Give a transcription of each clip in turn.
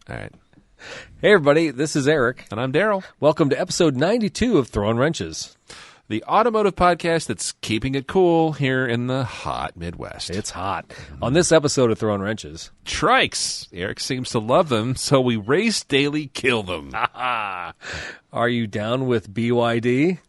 All right. Hey, everybody, this is Eric. And I'm Daryl. Welcome to episode 92 of Throwin Wrenches. The automotive podcast that's keeping it cool here in the hot Midwest. It's hot. On this episode of Throwin Wrenches. Trikes. Eric seems to love them, so we race daily, kill them. Are you down with BYD?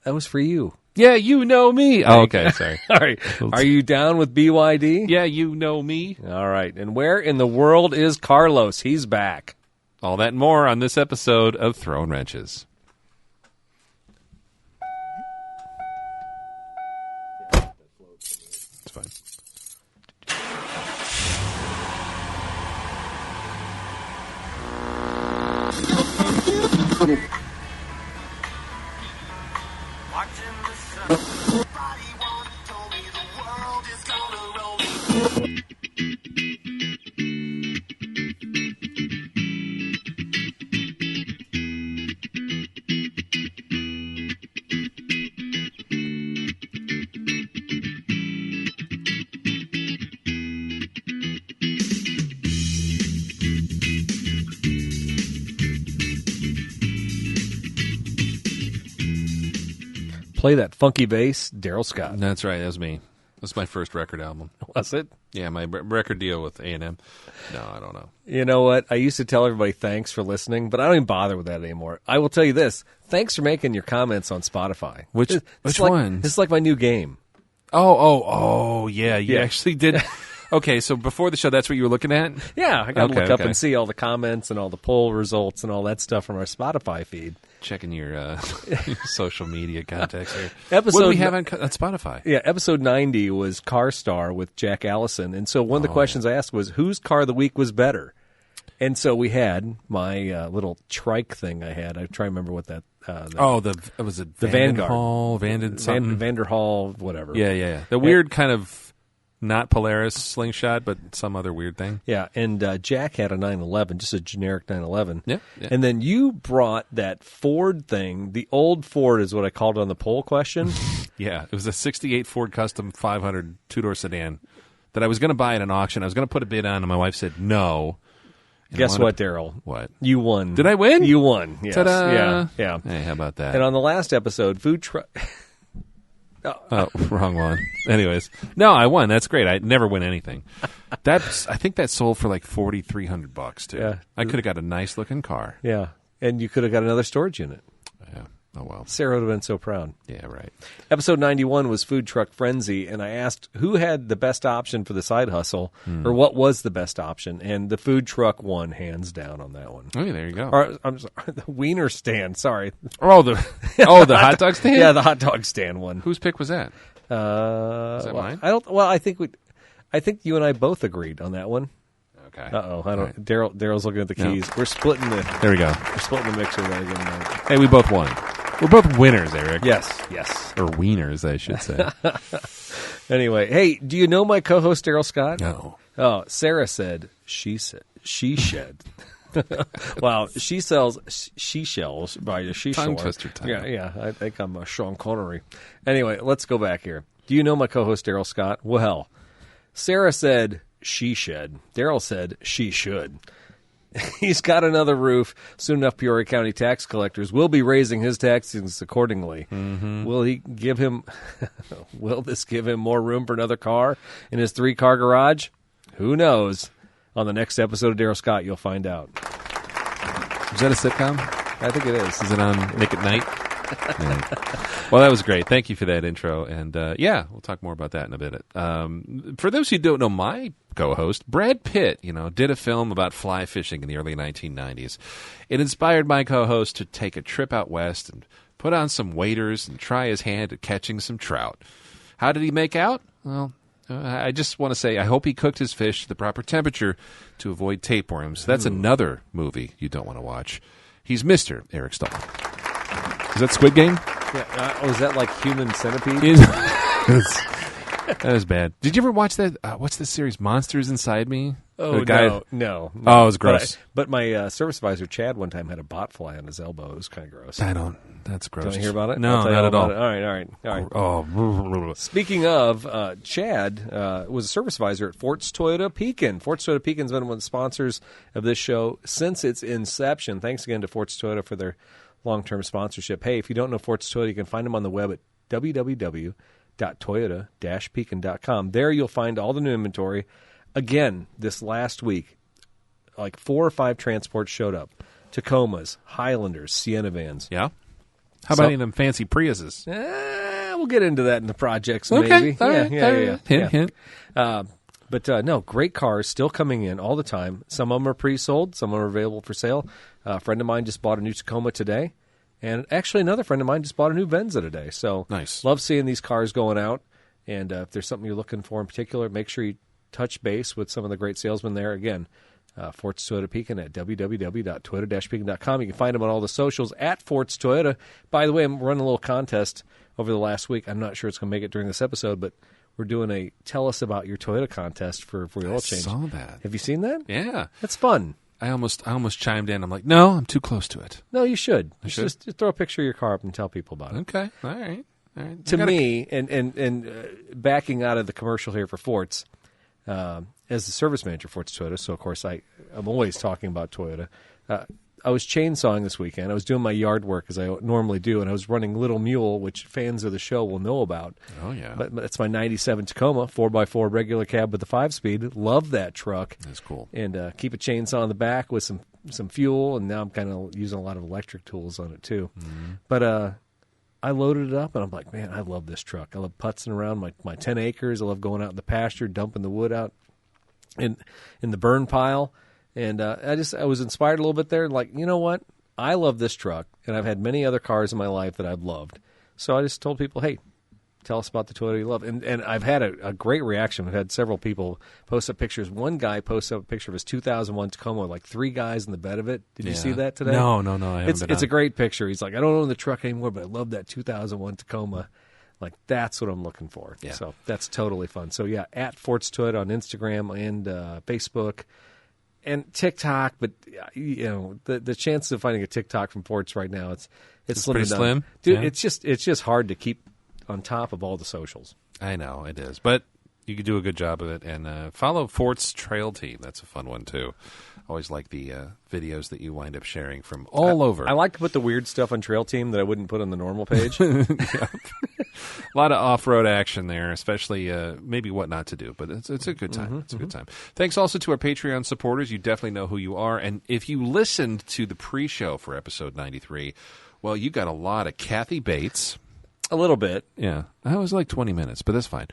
That was for you. Yeah, you know me. Oh, okay, sorry. All right. Are you down with BYD? Yeah, you know me. All right. And where in the world is Carlos? He's back. All that and more on this episode of Throwin Wrenches. It's fine. Play that funky bass, Daryl Scott. That's right. That was me. That's my first record album. Was it? Yeah, my record deal with A&M. No, I don't know. You know what? I used to tell everybody thanks for listening, but I don't even bother with that anymore. I will tell you this. Thanks for making your comments on Spotify. Which one? This is like my new game. Oh, yeah. You Yeah. actually did. Okay, so before the show, that's what you were looking at? Yeah, I got to look up okay. and see all the comments and all the poll results and all that stuff from our Spotify feed. Checking your social media contacts here. Episode What do we have on Spotify? Yeah, episode 90 was Car Star with Jack Allison. And so one of the questions I asked was, whose car of the week was better? And so we had my little trike thing I had. I try to remember what that... was it the Vanguard. Vanderhall, whatever. Yeah. The weird kind of, not Polaris slingshot, but some other weird thing. Yeah, and Jack had a 911, just a generic 911. Yeah. And then you brought that Ford thing. The old Ford is what I called it on the poll question. Yeah, it was a 68 Ford Custom 500 two-door sedan that I was going to buy at an auction. I was going to put a bid on, and my wife said no. And Guess what, Daryl? What? You won. Did I win? You won, yes. Ta-da! Yeah. Hey, how about that? And on the last episode, food truck... Oh, wrong one. Anyways, no, I won. That's great. I never win anything. I think that sold for like $4,300 too. Yeah. I could have got a nice looking car. Yeah, and you could have got another storage unit. Yeah. Oh well. Sarah would have been so proud. Yeah. Right. Episode 91 was Food Truck Frenzy, and I asked who had the best option for the side hustle, or what was the best option, and the food truck won hands down on that one. Oh, yeah, there you go. Or, I'm sorry, the wiener stand. Sorry. The hot dog stand. Yeah, the hot dog stand one. Whose pick was that? Is that mine? I think you and I both agreed on that one. Okay. I don't. Right. Daryl's looking at the keys. We're splitting the. There we go. We're splitting the mixer. Hey, we both won. We're both winners, Eric. Yes. Or wieners, I should say. Anyway, hey, do you know my co-host Daryl Scott? No. Oh, Sarah said she shed. Wow, she sells seashells by the seashore. Tongue twister time. Yeah. I think I'm Sean Connery. Anyway, let's go back here. Do you know my co-host Daryl Scott? Well, Sarah said she shed. Daryl said she should. He's got another roof. Soon enough, Peoria County tax collectors will be raising his taxes accordingly. Mm-hmm. Will this give him more room for another car in his 3-car garage? Who knows? On the next episode of Daryl Scott, you'll find out. Is that a sitcom? I think it is. Is it on Nick at Night? Yeah. Well, that was great. Thank you for that intro. And, we'll talk more about that in a bit. For those who don't know my co-host, Brad Pitt, did a film about fly fishing in the early 1990s. It inspired my co-host to take a trip out west and put on some waders and try his hand at catching some trout. How did he make out? Well, I just want to say I hope he cooked his fish to the proper temperature to avoid tapeworms. That's another movie you don't want to watch. He's Mr. Eric Stahl. Is that Squid Game? Yeah. Is that like Human Centipede? That was bad. Did you ever watch that? What's the series? Monsters Inside Me? Oh, The guy- no. Oh, it was gross. But my service advisor, Chad, one time had a bot fly on his elbow. It was kind of gross. That's gross. Don't you hear about it? No, I'll tell you not at all. about it. All right. Oh, Speaking of, Chad was a service advisor at Fort's Toyota Pekin. Fort's Toyota Pekin's been one of the sponsors of this show since its inception. Thanks again to Fort's Toyota for their long-term sponsorship. Hey, if you don't know Fort's Toyota, you can find them on the web at www.toyota-pekin.com. There you'll find all the new inventory. Again, this last week, like 4 or 5 transports showed up. Tacomas, Highlanders, Sienna vans. yeah. How about any of them fancy Priuses? We'll get into that in the projects, Okay, maybe. all right, Yeah. Hint. But no, great cars still coming in all the time. Some of them are pre-sold. Some of them are available for sale. A friend of mine just bought a new Tacoma today. And actually another friend of mine just bought a new Venza today. So Nice. Love seeing these cars going out. And if there's something you're looking for in particular, make sure you touch base with some of the great salesmen there. Again, Fort's Toyota Pekin at www.toyota-pekin.com. You can find them on all the socials at Fort's Toyota. By the way, I'm running a little contest over the last week. I'm not sure it's going to make it during this episode, but we're doing a Tell Us About Your Toyota contest for your oil change. I saw that. Have you seen that? Yeah. That's fun. I almost chimed in. I'm like, no, I'm too close to it. No, you should. You should? Just throw a picture of your car up and tell people about it. Okay. All right. To me, and backing out of the commercial here for Fort's, as the service manager for Fort's Toyota, so of course I'm always talking about Toyota. I was chainsawing this weekend. I was doing my yard work as I normally do, and I was running Little Mule, which fans of the show will know about. Oh, yeah. But it's my 97 Tacoma, 4x4 regular cab with the 5-speed. Love that truck. That's cool. And keep a chainsaw in the back with some fuel, and now I'm kind of using a lot of electric tools on it too. Mm-hmm. But I loaded it up, and I'm like, man, I love this truck. I love putzing around my 10 acres. I love going out in the pasture, dumping the wood out in the burn pile. And I was inspired a little bit there. Like, you know what? I love this truck, and I've had many other cars in my life that I've loved. So I just told people, hey, tell us about the Toyota you love. And I've had a great reaction. I've had several people post up pictures. One guy posted up a picture of his 2001 Tacoma with like 3 guys in the bed of it. Did you see that today? No, I haven't been It's on. a great picture. He's like, I don't own the truck anymore, but I love that 2001 Tacoma. Like, that's what I'm looking for. Yeah. So that's totally fun. So, yeah, at Fort's Toyota on Instagram and Facebook. And TikTok, but you know the chances of finding a TikTok from Fort's right now it's pretty slim, dude. yeah. It's just hard to keep on top of all the socials. I know it is, but you could do a good job of it. And follow Fort's Trail Team. That's a fun one too. Always like the videos that you wind up sharing from all over. I like to put the weird stuff on Trail Team that I wouldn't put on the normal page. A lot of off-road action there, especially maybe what not to do, but it's a good time. It's a good time. Thanks also to our Patreon supporters. You definitely know who you are. And if you listened to the pre-show for episode 93, well, you got a lot of Kathy Bates. A little bit. Yeah, that was like 20 minutes, but that's fine.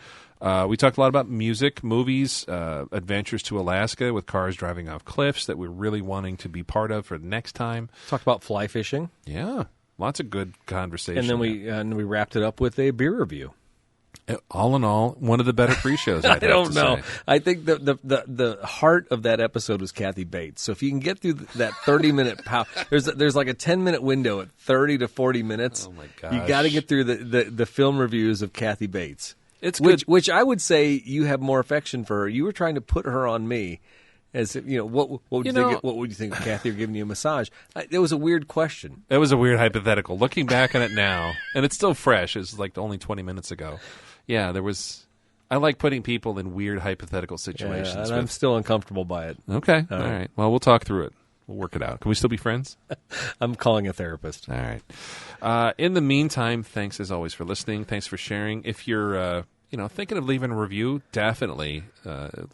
We talked a lot about music, movies, adventures to Alaska with cars driving off cliffs that we're really wanting to be part of for the next time. Talked about fly fishing. Yeah, lots of good conversation. And then we wrapped it up with a beer review. All in all, one of the better pre-shows. I don't know. I think the heart of that episode was Kathy Bates. So if you can get through that 30-minute there's like a 10-minute window at 30 to 40 minutes. Oh my gosh! You got to get through the film reviews of Kathy Bates. It's good. Which I would say you have more affection for her. You were trying to put her on me. As you know, what would you think? What would you think of Kathy or giving you a massage? It was a weird question. It was a weird hypothetical. Looking back on it now, and it's still fresh. It's like only 20 minutes ago. Yeah, there was. I like putting people in weird hypothetical situations. Yeah, and I'm still uncomfortable by it. Okay, all right. Well, we'll talk through it. We'll work it out. Can we still be friends? I'm calling a therapist. All right. In the meantime, thanks as always for listening. Thanks for sharing. If you're thinking of leaving a review, definitely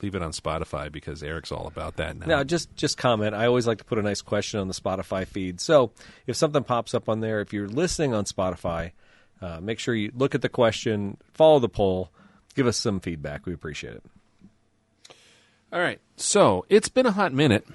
leave it on Spotify because Eric's all about that now. Now, just comment. I always like to put a nice question on the Spotify feed. So if something pops up on there, if you're listening on Spotify, make sure you look at the question, follow the poll, give us some feedback. We appreciate it. All right. So it's been a hot minute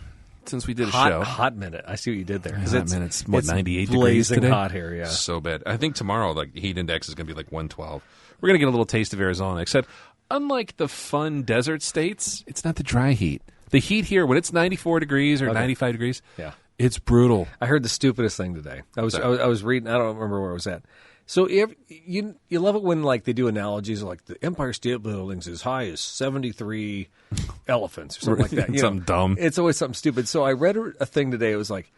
since we did a show. Hot minute. I see what you did there. Hot minute. It's 98 degrees blazing today. hot here, yeah. So bad. I think tomorrow, like, heat index is going to be like 112. We're going to get a little taste of Arizona, except unlike the fun desert states, it's not the dry heat. The heat here, when it's 94 degrees or 95 degrees, yeah, it's brutal. I heard the stupidest thing today. I was reading, I don't remember where I was at. So you love it when like they do analogies like the Empire State Building's as high as 73 elephants or something like that. Something dumb. It's always something stupid. So I read a thing today. It was like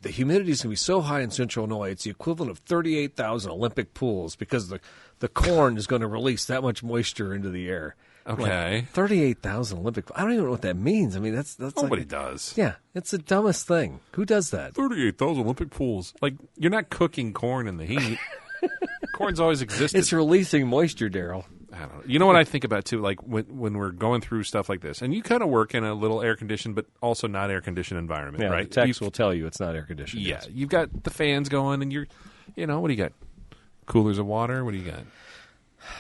the humidity is going to be so high in Central Illinois, it's the equivalent of 38,000 Olympic pools because the corn is going to release that much moisture into the air. Okay. Like 38,000 Olympic. I don't even know what that means. I mean, that's Nobody like, does. Yeah, it's the dumbest thing. Who does that? 38,000 Olympic pools. Like, you're not cooking corn in the heat. Corn's always existed. It's releasing moisture, Daryl. I don't know. You know what I think about, too? Like, when we're going through stuff like this, and you kind of work in a little air-conditioned, but also not air-conditioned environment, Yeah, right? the text will tell you it's not air-conditioned. Yeah. Yes. You've got the fans going, and what do you got? Coolers of water? What do you got?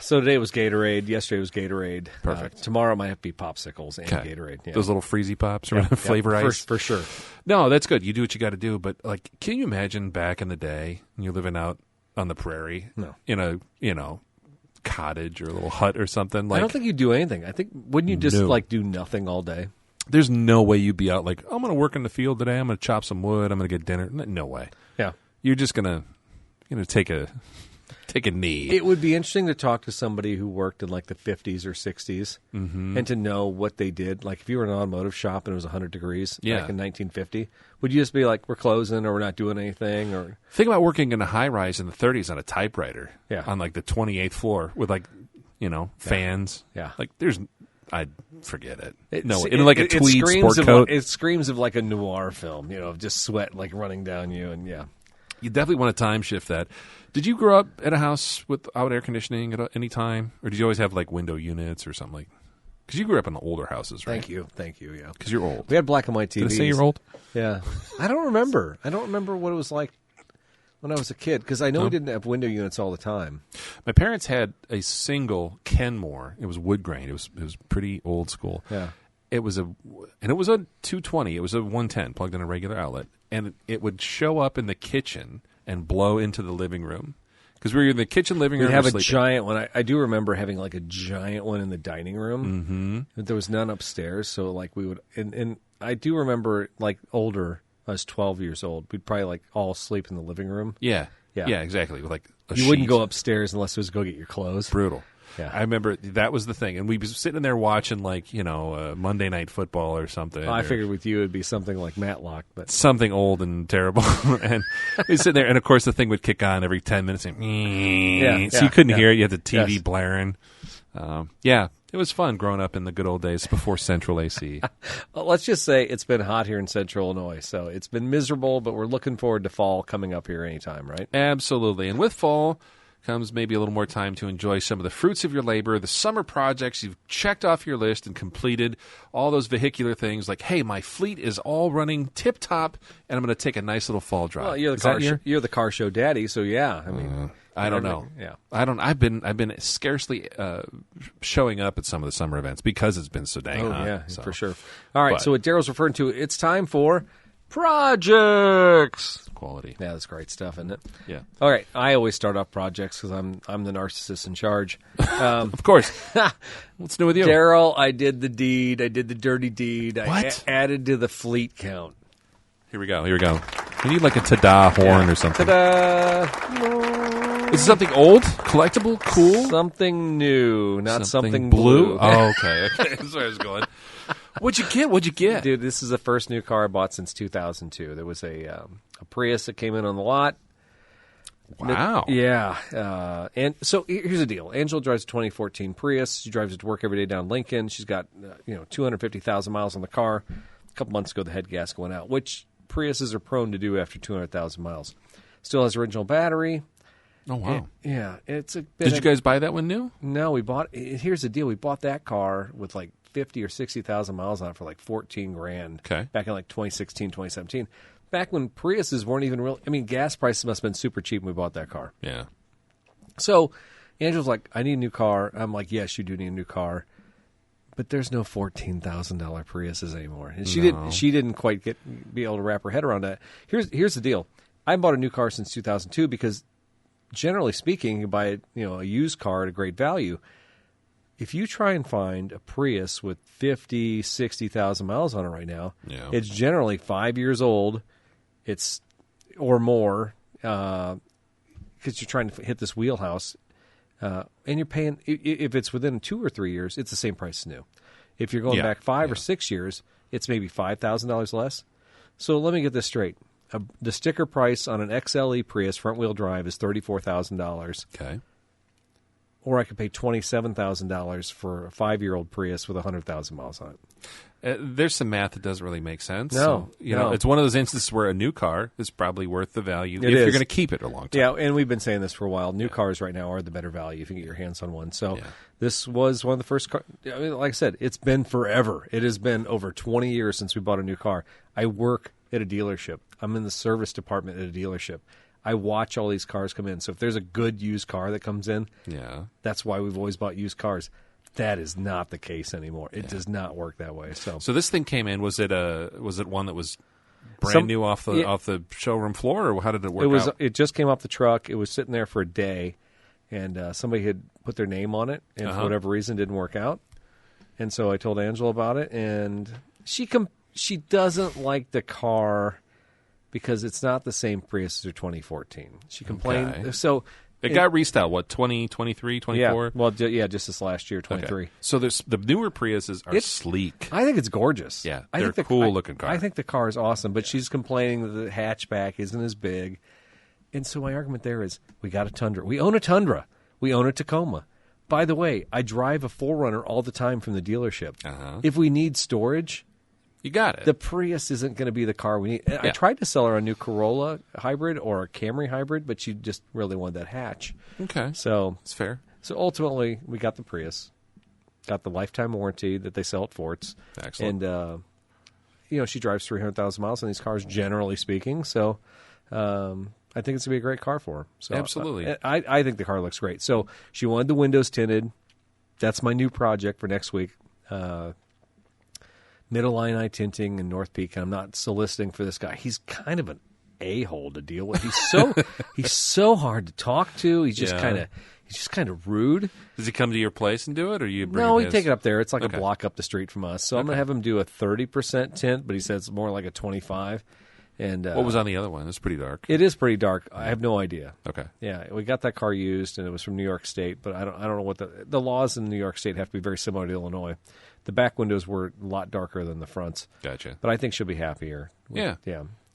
So today was Gatorade. Yesterday was Gatorade. Perfect. Tomorrow might have to be popsicles and Okay. Gatorade. Yeah. Those little freezy pops or flavor ice? For sure. No, that's good. You do what you got to do. But, like, can you imagine back in the day, and you're living out on the prairie No. in a, cottage or a little hut or something? Like, I don't think you'd do anything. I think, wouldn't you just No. like do nothing all day? there's no way you'd be out like, I'm going to work in the field today. I'm going to chop some wood. I'm going to get dinner. No way. Yeah. You're just going to take a knee. It would be interesting to talk to somebody who worked in like the 50s or 60s and to know what they did. Like if you were in an automotive shop and it was 100 degrees back in 1950, would you just be like, we're closing or we're not doing anything? Or Think about working in a high rise in the 30s on a typewriter on like the 28th floor with like, fans. Yeah. Like I'd forget it. It tweed screams sport of coat. it screams of like a noir film, of just sweat like running down you. And You definitely want to time shift that. Did you grow up in a house without air conditioning at any time? Or did you always have like window units or something like? Because you grew up in the older houses, right? Thank you, yeah. Because you're old. We had black and white TVs. Did I say you're old? Yeah. I don't remember what it was like when I was a kid, because I know we didn't have window units all the time. My parents had a single Kenmore. It was wood grain. It was pretty old school. Yeah. It was a 220. It was a 110 plugged in a regular outlet, and it would show up in the kitchen and blow into the living room. Because we were in the kitchen, living room. We'd have a sleeping. giant one. I do remember having like a giant one in the dining room. Mm-hmm. But there was none upstairs, so like we would. And I do remember like older. I was 12 years old. We'd probably like all sleep in the living room. Yeah, exactly. With like you wouldn't go upstairs unless it was to go get your clothes. Brutal. Yeah. I remember that was the thing, and we'd be sitting there watching like Monday Night Football or something. I figured with you it'd be something like Matlock, but something old and terrible. And we'd sit there, and of course the thing would kick on every 10 minutes. And so you couldn't hear it. You had the TV blaring. It was fun growing up in the good old days before central AC. Well, let's just say it's been hot here in Central Illinois, so it's been miserable, but we're looking forward to fall coming up here anytime, right? Absolutely. And with fall comes maybe a little more time to enjoy some of the fruits of your labor, the summer projects you've checked off your list and completed, all those vehicular things like, hey, my fleet is all running tip-top, and I'm going to take a nice little fall drive. Well, you're the car show daddy, so yeah. I mean, I don't know. Yeah, I've been scarcely showing up at some of the summer events because it's been so dang hot. Yeah, so. for sure. All right, so what Daryl's referring to, it's time for projects. Quality. Yeah, that's great stuff, isn't it? Yeah. All right, I always start off projects because I'm the narcissist in charge. Of course. What's new with you? Daryl, I did the deed. I did the dirty deed. What? I added to the fleet count. Here we go. We need like a ta-da horn or something. Ta-da! Is it something old, collectible, cool? Something new, not something blue. blue. Oh, okay. That's where I was going. What'd you get? Dude, this is the first new car I bought since 2002. There was a Prius that came in on the lot. Wow. Yeah. And so here's the deal. Angela drives a 2014 Prius. She drives it to work every day down Lincoln. She's got 250,000 miles on the car. A couple months ago, the head gasket went out, which Priuses are prone to do after 200,000 miles. Still has original battery. Oh, wow. It's a bit Did you guys buy that one new? No, we bought. Here's the deal. We bought that car with like 50 or 60,000 miles on it for like $14,000. Okay. Back in like 2016, 2017. Back when Priuses weren't even real. I mean, gas prices must have been super cheap when we bought that car. Yeah. So Angela's like, I need a new car. I'm like, yes, you do need a new car. But there's no $14,000 Priuses anymore. And she didn't quite be able to wrap her head around that. Here's the deal. I bought a new car since 2002 because generally speaking, you buy a used car at a great value. If you try and find a Prius with 50, 60,000 miles on it right now, it's generally 5 years old. It's or more. because you're trying to hit this wheelhouse, and you're paying, if it's within 2 or 3 years, it's the same price as new. If you're going back 5 or 6 years, it's maybe $5,000 less. So let me get this straight. The sticker price on an XLE Prius front-wheel drive is $34,000. Okay. Or I could pay $27,000 for a 5-year-old Prius with 100,000 miles on it. There's some math that doesn't really make sense. No, So, you know, it's one of those instances where a new car is probably worth the value if is. you're going to keep it a long time. Yeah, and we've been saying this for a while. New cars right now are the better value if you can get your hands on one. So this was one of the first cars. I mean, like I said, it's been forever. It has been over 20 years since we bought a new car. I work at a dealership. I'm in the service department at a dealership. I watch all these cars come in. So if there's a good used car that comes in, that's why we've always bought used cars. That is not the case anymore. It does not work that way. So this thing came in. Was it one that was brand new off the showroom floor, or how did it work out? It just came off the truck. It was sitting there for a day, and somebody had put their name on it, and for whatever reason didn't work out. And so I told Angela about it, and she doesn't like the car because it's not the same Prius as her 2014. She complained. Okay. So it got restyled, 23, 24? Yeah, well, just this last year, 23. Okay. So the newer Priuses are sleek. I think it's gorgeous. Yeah, they're a cool-looking car. I think the car is awesome, but she's complaining that the hatchback isn't as big. And so my argument there is, we got a Tundra. We own a Tundra. We own a Tacoma. By the way, I drive a 4Runner all the time from the dealership. If we need storage, you got it. the Prius isn't going to be the car we need. And I tried to sell her a new Corolla hybrid or a Camry hybrid, but she just really wanted that hatch. Okay. So it's fair. So ultimately, we got the Prius, got the lifetime warranty that they sell at Forts. Excellent. And, she drives 300,000 miles on these cars, generally speaking. So I think it's going to be a great car for her. So absolutely. I think the car looks great. So she wanted the windows tinted. That's my new project for next week. Mid-Illini tinting in North Peak, and I'm not soliciting for this guy. He's kind of an a-hole to deal with. He's so hard to talk to. He's just kind of rude. Does he come to your place and do it, or you bring No, him he take it up there. It's like Okay. a block up the street from us. So I'm going to have him do a 30% tint, but he says it's more like a 25. And what was on the other one? It's pretty dark. It is pretty dark. I have no idea. Okay. Yeah, we got that car used, and it was from New York State, but I don't know what the laws in New York State have to be very similar to Illinois. The back windows were a lot darker than the fronts. Gotcha. But I think she'll be happier. Yeah.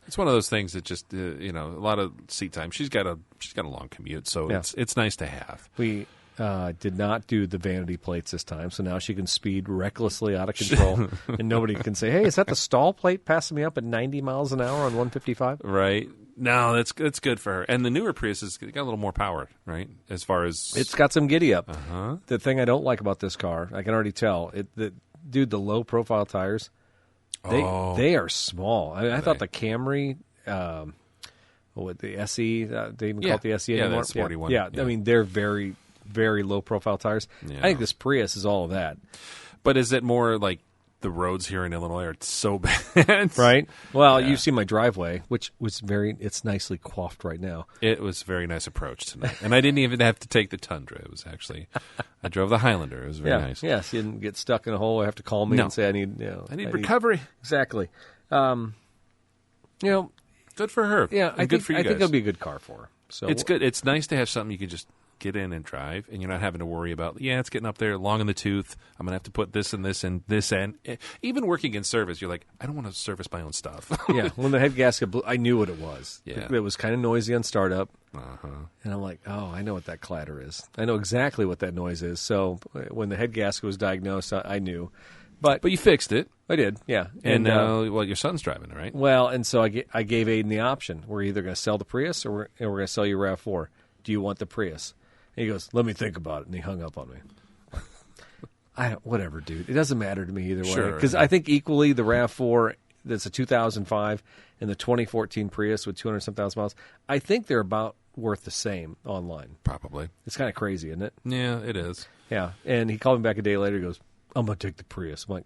It's one of those things that just a lot of seat time. She's got a long commute, so it's nice to have. We did not do the vanity plates this time, so now she can speed recklessly out of control, and nobody can say, "Hey, is that the stall plate passing me up at 90 miles an hour on 155?" Right. No, that's good for her. And the newer Prius has got a little more power, right? As far as it's got some giddy up. The thing I don't like about this car, I can already tell, the low profile tires. They are small. I thought the Camry, the SE, they even call it the SE anymore. That sporty one. Yeah, I mean, they're very, very low profile tires. Yeah. I think this Prius is all of that. But is it more like the roads here in Illinois are so bad? Right? Well, you've seen my driveway, which was it's nicely coiffed right now. It was a very nice approach tonight. And I didn't even have to take the Tundra. It was actually, I drove the Highlander. It was very nice. Yes, you didn't get stuck in a hole. I have to call me and say I need recovery. Exactly. Good for her. Yeah, and good for you I guys. think it'll be a good car for her. So it's good. It's nice to have something you can just get in and drive, and you're not having to worry about, it's getting up there long in the tooth. I'm going to have to put this and this and this and even working in service, you're like, I don't want to service my own stuff. Yeah, when the head gasket blew, I knew what it was. Yeah. It was kind of noisy on startup. And I'm like, I know what that clatter is. I know exactly what that noise is. So when the head gasket was diagnosed, I knew. But you fixed it. I did, yeah. And now, your son's driving it, right? Well, and so I gave Aiden the option. We're either going to sell the Prius or we're going to sell you RAV4. Do you want the Prius? And he goes, let me think about it. And he hung up on me. Whatever, dude. It doesn't matter to me either way. Because I think equally the RAV4 that's a 2005 and the 2014 Prius with 200-some thousand miles, I think they're about worth the same online. Probably. It's kind of crazy, isn't it? Yeah, it is. Yeah. And he called me back a day later. He goes, I'm going to take the Prius. I'm like,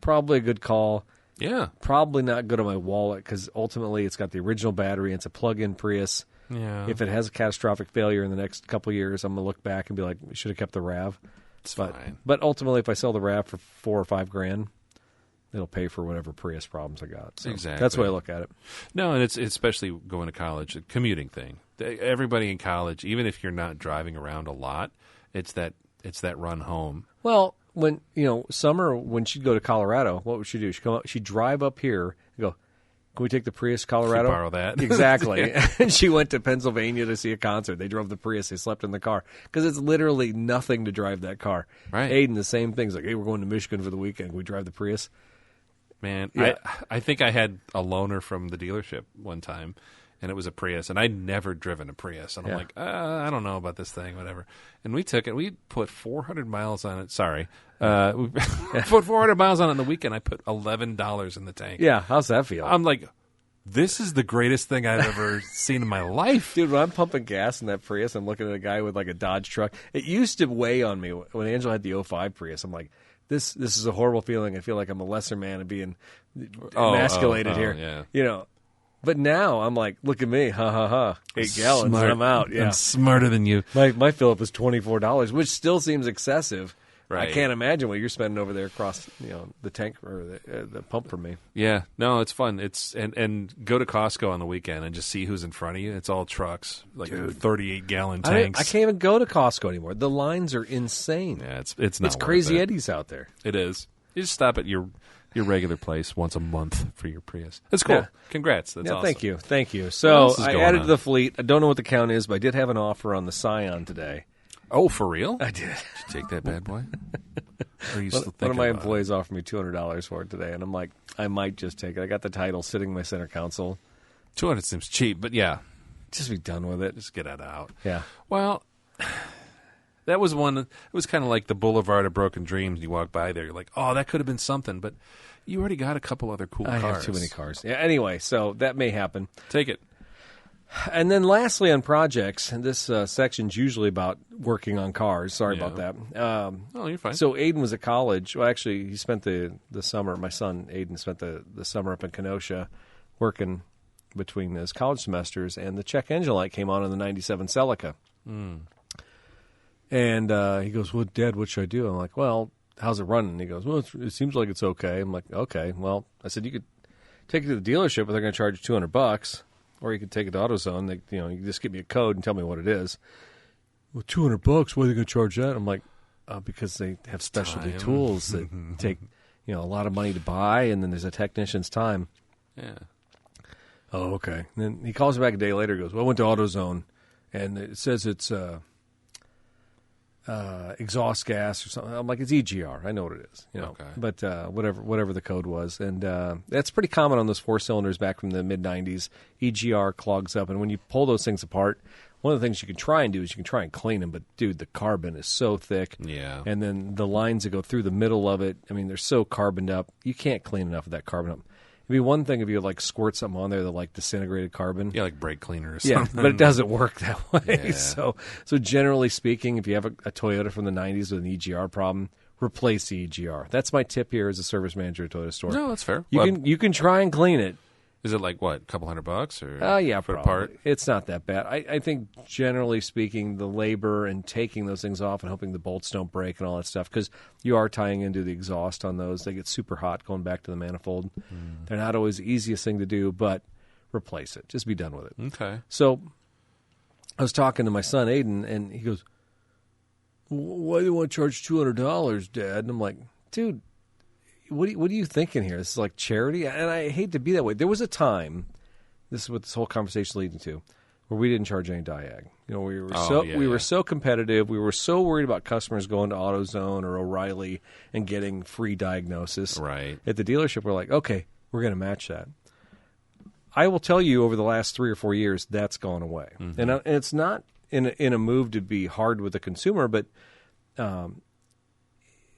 probably a good call. Yeah. Probably not good on my wallet because ultimately it's got the original battery. It's a plug-in Prius. Yeah. If it has a catastrophic failure in the next couple of years, I'm going to look back and be like, we should have kept the RAV. It's fine. But ultimately, if I sell the RAV for $4 or $5 grand, it'll pay for whatever Prius problems I got. So exactly. That's the way I look at it. No, and it's especially going to college, a commuting thing. everybody in college, even if you're not driving around a lot, it's that run home. Well, when Summer, when she'd go to Colorado, what would she do? She'd come up, she'd drive up here and go, "Can we take the Prius to Colorado?" Borrow that. Exactly. Yeah. And she went to Pennsylvania to see a concert. They drove the Prius. They slept in the car because it's literally nothing to drive that car. Right. Aiden, the same thing. He's like, "Hey, we're going to Michigan for the weekend. Can we drive the Prius?" Man, Yeah. I think I had a loaner from the dealership one time, and it was a Prius, and I'd never driven a Prius. And I'm like, I don't know about this thing, whatever. And we took it. We put 400 miles on it. Sorry. We put 400 miles on it in the weekend. I put $11 in the tank. Yeah, how's that feel? I'm like, this is the greatest thing I've ever seen in my life. Dude, when I'm pumping gas in that Prius, I'm looking at a guy with like a Dodge truck. It used to weigh on me when Angela had the 05 Prius. I'm like, this is a horrible feeling. I feel like I'm a lesser man and being emasculated here. Yeah. But now I'm like, look at me, ha ha ha, 8 gallons, and I'm out. Yeah, I'm smarter than you. My fill-up is $24, which still seems excessive. Right. I can't imagine what you're spending over there across the tank or the pump for me. Yeah, no, it's fun. It's and go to Costco on the weekend and just see who's in front of you. It's all trucks, like 38-gallon tanks. I can't even go to Costco anymore. The lines are insane. Yeah, it's not. It's crazy worth it. Eddie's out there. It is. You just stop at your regular place once a month for your Prius. That's cool. Yeah. Congrats. That's awesome. Thank you. What So else is I going added on? to the fleet. I don't know what the count is, but I did have an offer on the Scion today. Oh, for real? I did. Did you take that bad boy? Or are you still One of thinking my about it? employees offered me $200 for it today, and I'm like, I might just take it. I got the title sitting in my center console. 200 seems cheap, but yeah, Just be done with it. just get it out. Yeah. Well, that was one. It was kind of like the Boulevard of Broken Dreams. You walk by there, you're like, oh, that could have been something, but you already got a couple other cool I cars. have too many cars. Yeah. Anyway, so that may happen. Take it. And then lastly on projects, and this section's usually about working on cars. Sorry about that. Oh, you're fine. So Aiden was at college. Well, actually, he spent the summer, my son Aiden spent the summer up in Kenosha working between his college semesters, and the check engine light came on in the 97 Celica. And he goes, well, Dad, what should I do? I'm like, well, how's it running? He goes, well, it seems like it's okay. I'm like, okay. Well, I said, you could take it to the dealership, but they're going to charge you $200. Or you could take it to AutoZone. They, you can just give me a code and tell me what it is. Well, $200. Why are they going to charge that? I'm like, because they have specialty tools that take a lot of money to buy, and then there's a technician's time. Yeah. Oh, okay. And then he calls me back a day later. Goes, well, I went to AutoZone, and it says it's exhaust gas or something. I'm like, it's EGR. I know what it is. Okay. But whatever the code was, and that's pretty common on those 4-cylinders back from the mid '90s. EGR clogs up, and when you pull those things apart, one of the things you can try and do is you can try and clean them. But dude, the carbon is so thick. Yeah. And then the lines that go through the middle of it, I mean, they're so carboned up. You can't clean enough of that carbon up. It'd be one thing if you like squirt something on there that like disintegrated carbon. Yeah, like brake cleaner or Yeah, something. but it doesn't work that way. Yeah. So generally speaking, if you have a Toyota from the 90s with an EGR problem, replace the EGR. That's my tip here as a service manager at a Toyota store. No, that's fair. You can try and clean it. Is it like what, a couple $100 or? Yeah, for probably. a part? It's not that bad. I think generally speaking, the labor and taking those things off and hoping the bolts don't break and all that stuff, because you are tying into the exhaust on those. They get super hot going back to the manifold. They're not always the easiest thing to do, but replace it. Just be done with it. Okay. So I was talking to my son, Aiden, and he goes, why do you want to charge $200, Dad? And I'm like, dude, what are you thinking here? This is like charity? And I hate to be that way. There was a time, this is what this whole conversation is leading to, where we didn't charge any diag. We were were so competitive. We were so worried about customers going to AutoZone or O'Reilly and getting free diagnosis. Right. At the dealership, we're like, okay, we're going to match that. I will tell you, over the last 3 or 4 years, that's gone away. Mm-hmm. And it's not in a move to be hard with the consumer, but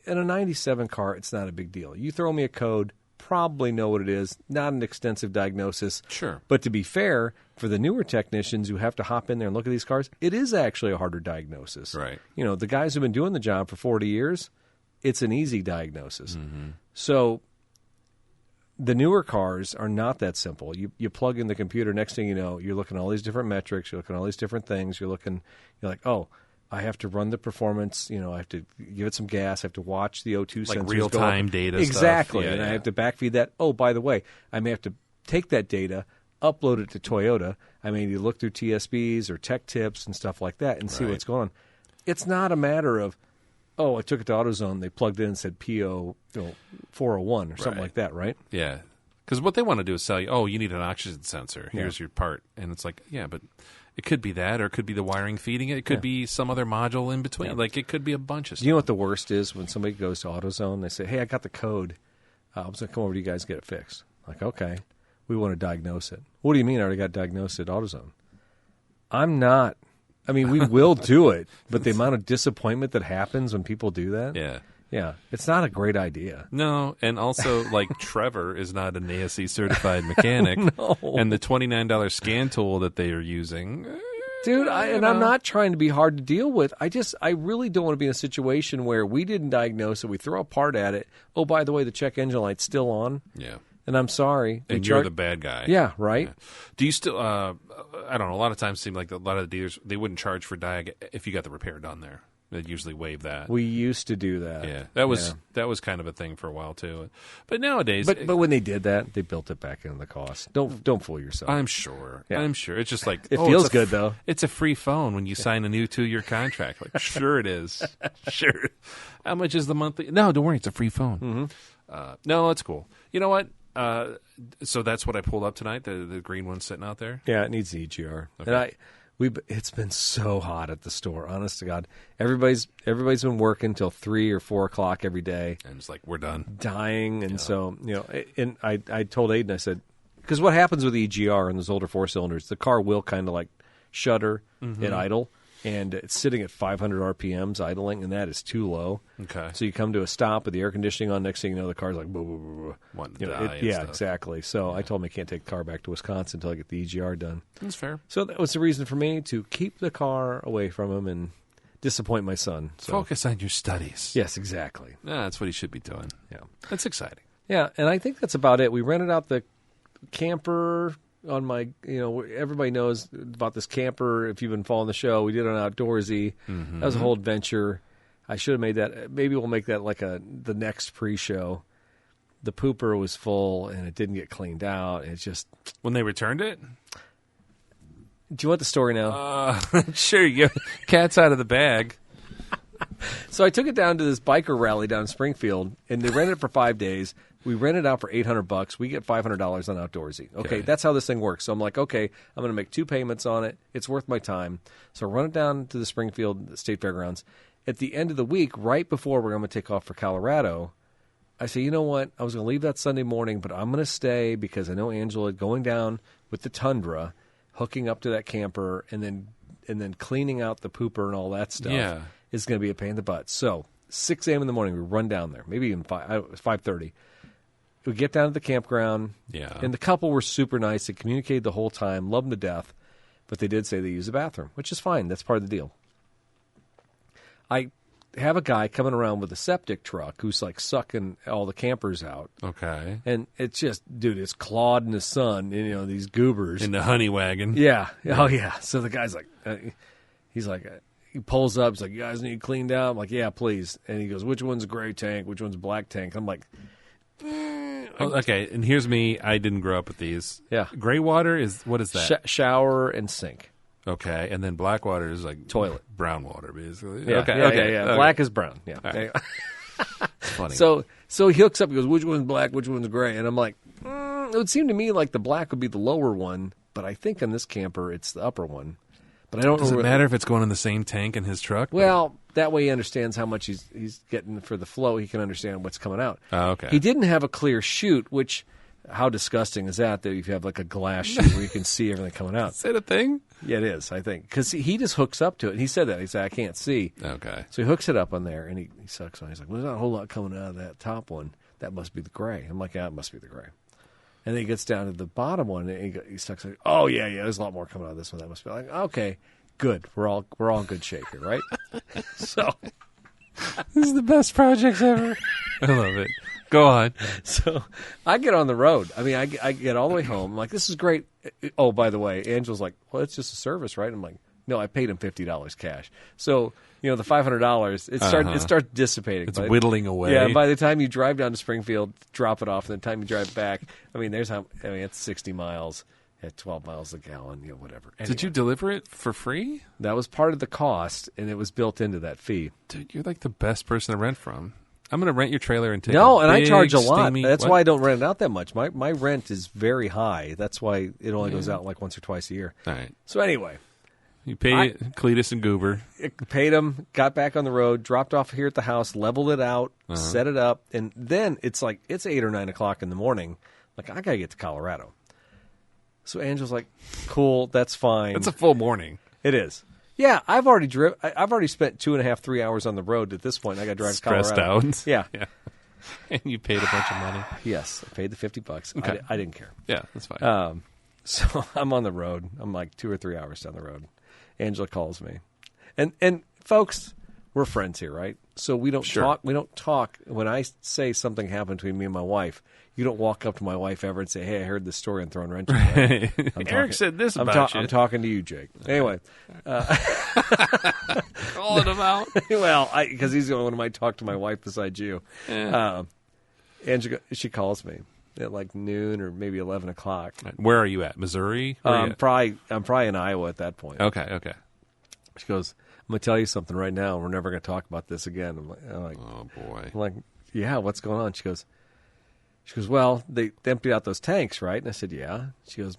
in a 97 car, it's not a big deal. You throw me a code, probably know what it is, not an extensive diagnosis. Sure. But to be fair, for the newer technicians who have to hop in there and look at these cars, it is actually a harder diagnosis. Right. The guys who've been doing the job for 40 years, it's an easy diagnosis. Mm-hmm. So the newer cars are not that simple. You plug in the computer, next thing you know, you're looking at all these different metrics, you're looking at all these different things, you're like, oh, I have to run the performance, I have to give it some gas, I have to watch the O2 sensors. Like real-time data Exactly. stuff. And I have to backfeed that. Oh, by the way, I may have to take that data, upload it to Toyota. I mean, you look through TSBs or tech tips and stuff like that and see what's going on. It's not a matter of, oh, I took it to AutoZone, they plugged in and said PO 401 or something like that, right? Yeah. Because what they want to do is sell you, oh, you need an oxygen sensor. Here's your part. And it's like, yeah, but it could be that, or it could be the wiring feeding it. It could be some other module in between. Like, it could be a bunch of stuff. You know what the worst is? When somebody goes to AutoZone, they say, hey, I got the code. I was going to come over to you guys and get it fixed. Like, okay, we want to diagnose it. What do you mean I already got diagnosed at AutoZone? I'm not. I mean, we will do it, but the amount of disappointment that happens when people do that. Yeah, it's not a great idea. No, and also, like, Trevor is not an ASE certified mechanic. No. And the $29 scan tool that they are using. Dude, I'm not trying to be hard to deal with. I really don't want to be in a situation where we didn't diagnose it, we throw a part at it. Oh, by the way, the check engine light's still on. Yeah. And I'm sorry. And you're the bad guy. Yeah, right? Yeah. Do you still, I don't know, a lot of times it seems like a lot of the dealers, they wouldn't charge for diag if you got the repair done there. They'd usually waive that. We used to do that. Yeah, that was kind of a thing for a while too. But nowadays, but when they did that, they built it back into the cost. Don't fool yourself. I'm sure. Yeah. I'm sure. It's just like it feels good though. It's a free phone when you sign a new 2-year contract. Like, sure it is. Sure. How much is the monthly? No, don't worry. It's a free phone. Mm-hmm. No, that's cool. You know what? So that's what I pulled up tonight. The green one sitting out there. Yeah, it needs the EGR. Okay. And it's been so hot at the store. Honest to God, everybody's been working till 3 or 4 o'clock every day, and it's like we're done, dying. And so and I told Aiden, I said, because what happens with the EGR and those older 4-cylinders, the car will kind of like shudder and idle. And it's sitting at 500 RPMs idling, and that is too low. Okay. So you come to a stop with the air conditioning on. Next thing you know, the car's like, boo, boo, boo, boo. Wanting to die and stuff. Exactly. So I told him I can't take the car back to Wisconsin until I get the EGR done. That's fair. So that was the reason for me to keep the car away from him and disappoint my son. So, focus on your studies. Yes, exactly. That's what he should be doing. Yeah. That's exciting. Yeah, and I think that's about it. We rented out the camper on my, everybody knows about this camper. If you've been following the show, we did an outdoorsy. Mm-hmm. That was a whole adventure. I should have made that. Maybe we'll make that like the next pre-show. The pooper was full and it didn't get cleaned out. It's just when they returned it. Do you want the story now? Sure. You cat's out of the bag. So I took it down to this biker rally down in Springfield, and they rented it for 5 days. We rented it out for $800. We get $500 on Outdoorsy. Okay, that's how this thing works. So I'm like, okay, I'm going to make 2 payments on it. It's worth my time. So I run it down to the Springfield State Fairgrounds. At the end of the week, right before we're going to take off for Colorado, I say, you know what? I was going to leave that Sunday morning, but I'm going to stay because I know Angela going down with the Tundra, hooking up to that camper, and then cleaning out the pooper and all that stuff is going to be a pain in the butt. So 6 a.m. in the morning, we run down there, maybe even 5:30. We get down to the campground, and the couple were super nice. They communicated the whole time, loved them to death, but they did say they use the bathroom, which is fine. That's part of the deal. I have a guy coming around with a septic truck who's like sucking all the campers out. Okay. And it's just, dude, it's Claude and his son, these goobers. In the honey wagon. Yeah. Oh, yeah. So the guy's like, he pulls up. He's like, you guys need cleaned out? I'm like, yeah, please. And he goes, which one's a gray tank? Which one's a black tank? I'm like, okay, and here's me. I didn't grow up with these. Yeah. Gray water what is that? Shower and sink. Okay, and then black water is like toilet. Brown water, basically. Yeah, okay. Black is brown. Yeah. Right. Funny. So he hooks up. He goes, which one's black? Which one's gray? And I'm like, it would seem to me like the black would be the lower one, but I think on this camper it's the upper one. But I don't know. Does it matter if it's going in the same tank in his truck? Well, that way he understands how much he's getting for the flow. He can understand what's coming out. Oh, okay. He didn't have a clear chute, which, how disgusting is that if you have like a glass chute where you can see everything coming out? Is that a thing? Yeah, it is, I think. Because he just hooks up to it. And he said that. He said, I can't see. Okay. So he hooks it up on there, and he sucks on it. He's like, well, there's not a whole lot coming out of that top one. That must be the gray. I'm like, yeah, it must be the gray. And then he gets down to the bottom one, and he sucks like, oh, yeah, there's a lot more coming out of this one. That must be like, okay. Good. We're all in good shape here, right? So this is the best projects ever. I love it. Go on. So I get on the road. I mean, I get all the way home. I'm like, this is great. Oh, by the way, Angela's like, well, it's just a service, right? I'm like, no, I paid him $50 cash. So the $500 it starts dissipating. It's whittling away. Yeah. By the time you drive down to Springfield, drop it off, and the time you drive back, it's 60 miles. at 12 miles a gallon, whatever. Anyway, Did you deliver it for free? that was part of the cost, and it was built into that fee. Dude, you're like the best person to rent from. I'm going to rent your trailer and take No, a and I big, charge a lot. steamy- That's what? why I don't rent it out that much. My rent is very high. That's why it only goes out like once or twice a year. All right. So anyway, You pay Cletus and Goober. paid him, got back on the road, dropped off here at the house, leveled it out, set it up, and then it's 8 or 9 o'clock in the morning. Like, I got to get to Colorado. So Angela's like, cool, that's fine. It's a full morning. It is. Yeah, I've already spent 2.5, 3 hours on the road at this point. I got to drive to Colorado. Stressed out. Yeah. Yeah. And you paid a bunch of money. Yes, I paid the $50. Okay. I didn't care. Yeah, that's fine. So I'm on the road. I'm like 2 or 3 hours down the road. Angela calls me. And folks, we're friends here, right? So we don't Sure. talk. We don't talk. When I say something happened between me and my wife, you don't walk up to my wife ever and say, "Hey, I heard this story on Throwin Wrenches." Right? Eric said this about you. I'm talking to you, Jake. Anyway, Calling him out. well, because he's the only one who might talk to my wife besides you. Yeah. Angela, she calls me at like noon or maybe 11 o'clock. Where are you at? Missouri? Where are you at? I'm probably in Iowa at that point. Okay. She goes, "I'm going to tell you something right now. We're never going to talk about this again." I'm like, Oh, boy. I'm like, yeah, what's going on? She goes, well, they emptied out those tanks, right? And I said, yeah. She goes,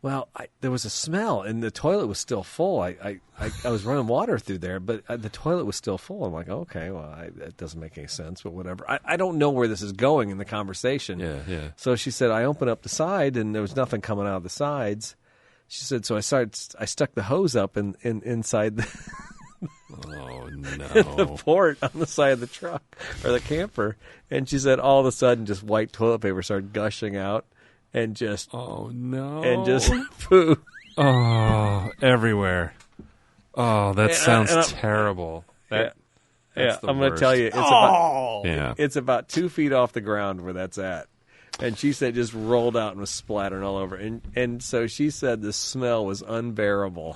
well, there was a smell, and the toilet was still full. I was running water through there, but the toilet was still full. I'm like, okay, well, that doesn't make any sense, but whatever. I don't know where this is going in the conversation. Yeah. So she said, I opened up the side, and there was nothing coming out of the sides. She said, so I stuck the hose up inside the Oh, the no. port on the side of the truck or the camper, and she said all of a sudden just white toilet paper started gushing out and just Oh, no. and just poo. Oh, everywhere. Oh, that sounds terrible. That's the I'm going to worst. tell you, Yeah. it's about 2 feet off the ground where that's at. And she said it just rolled out and was splattering all over. And so she said the smell was unbearable.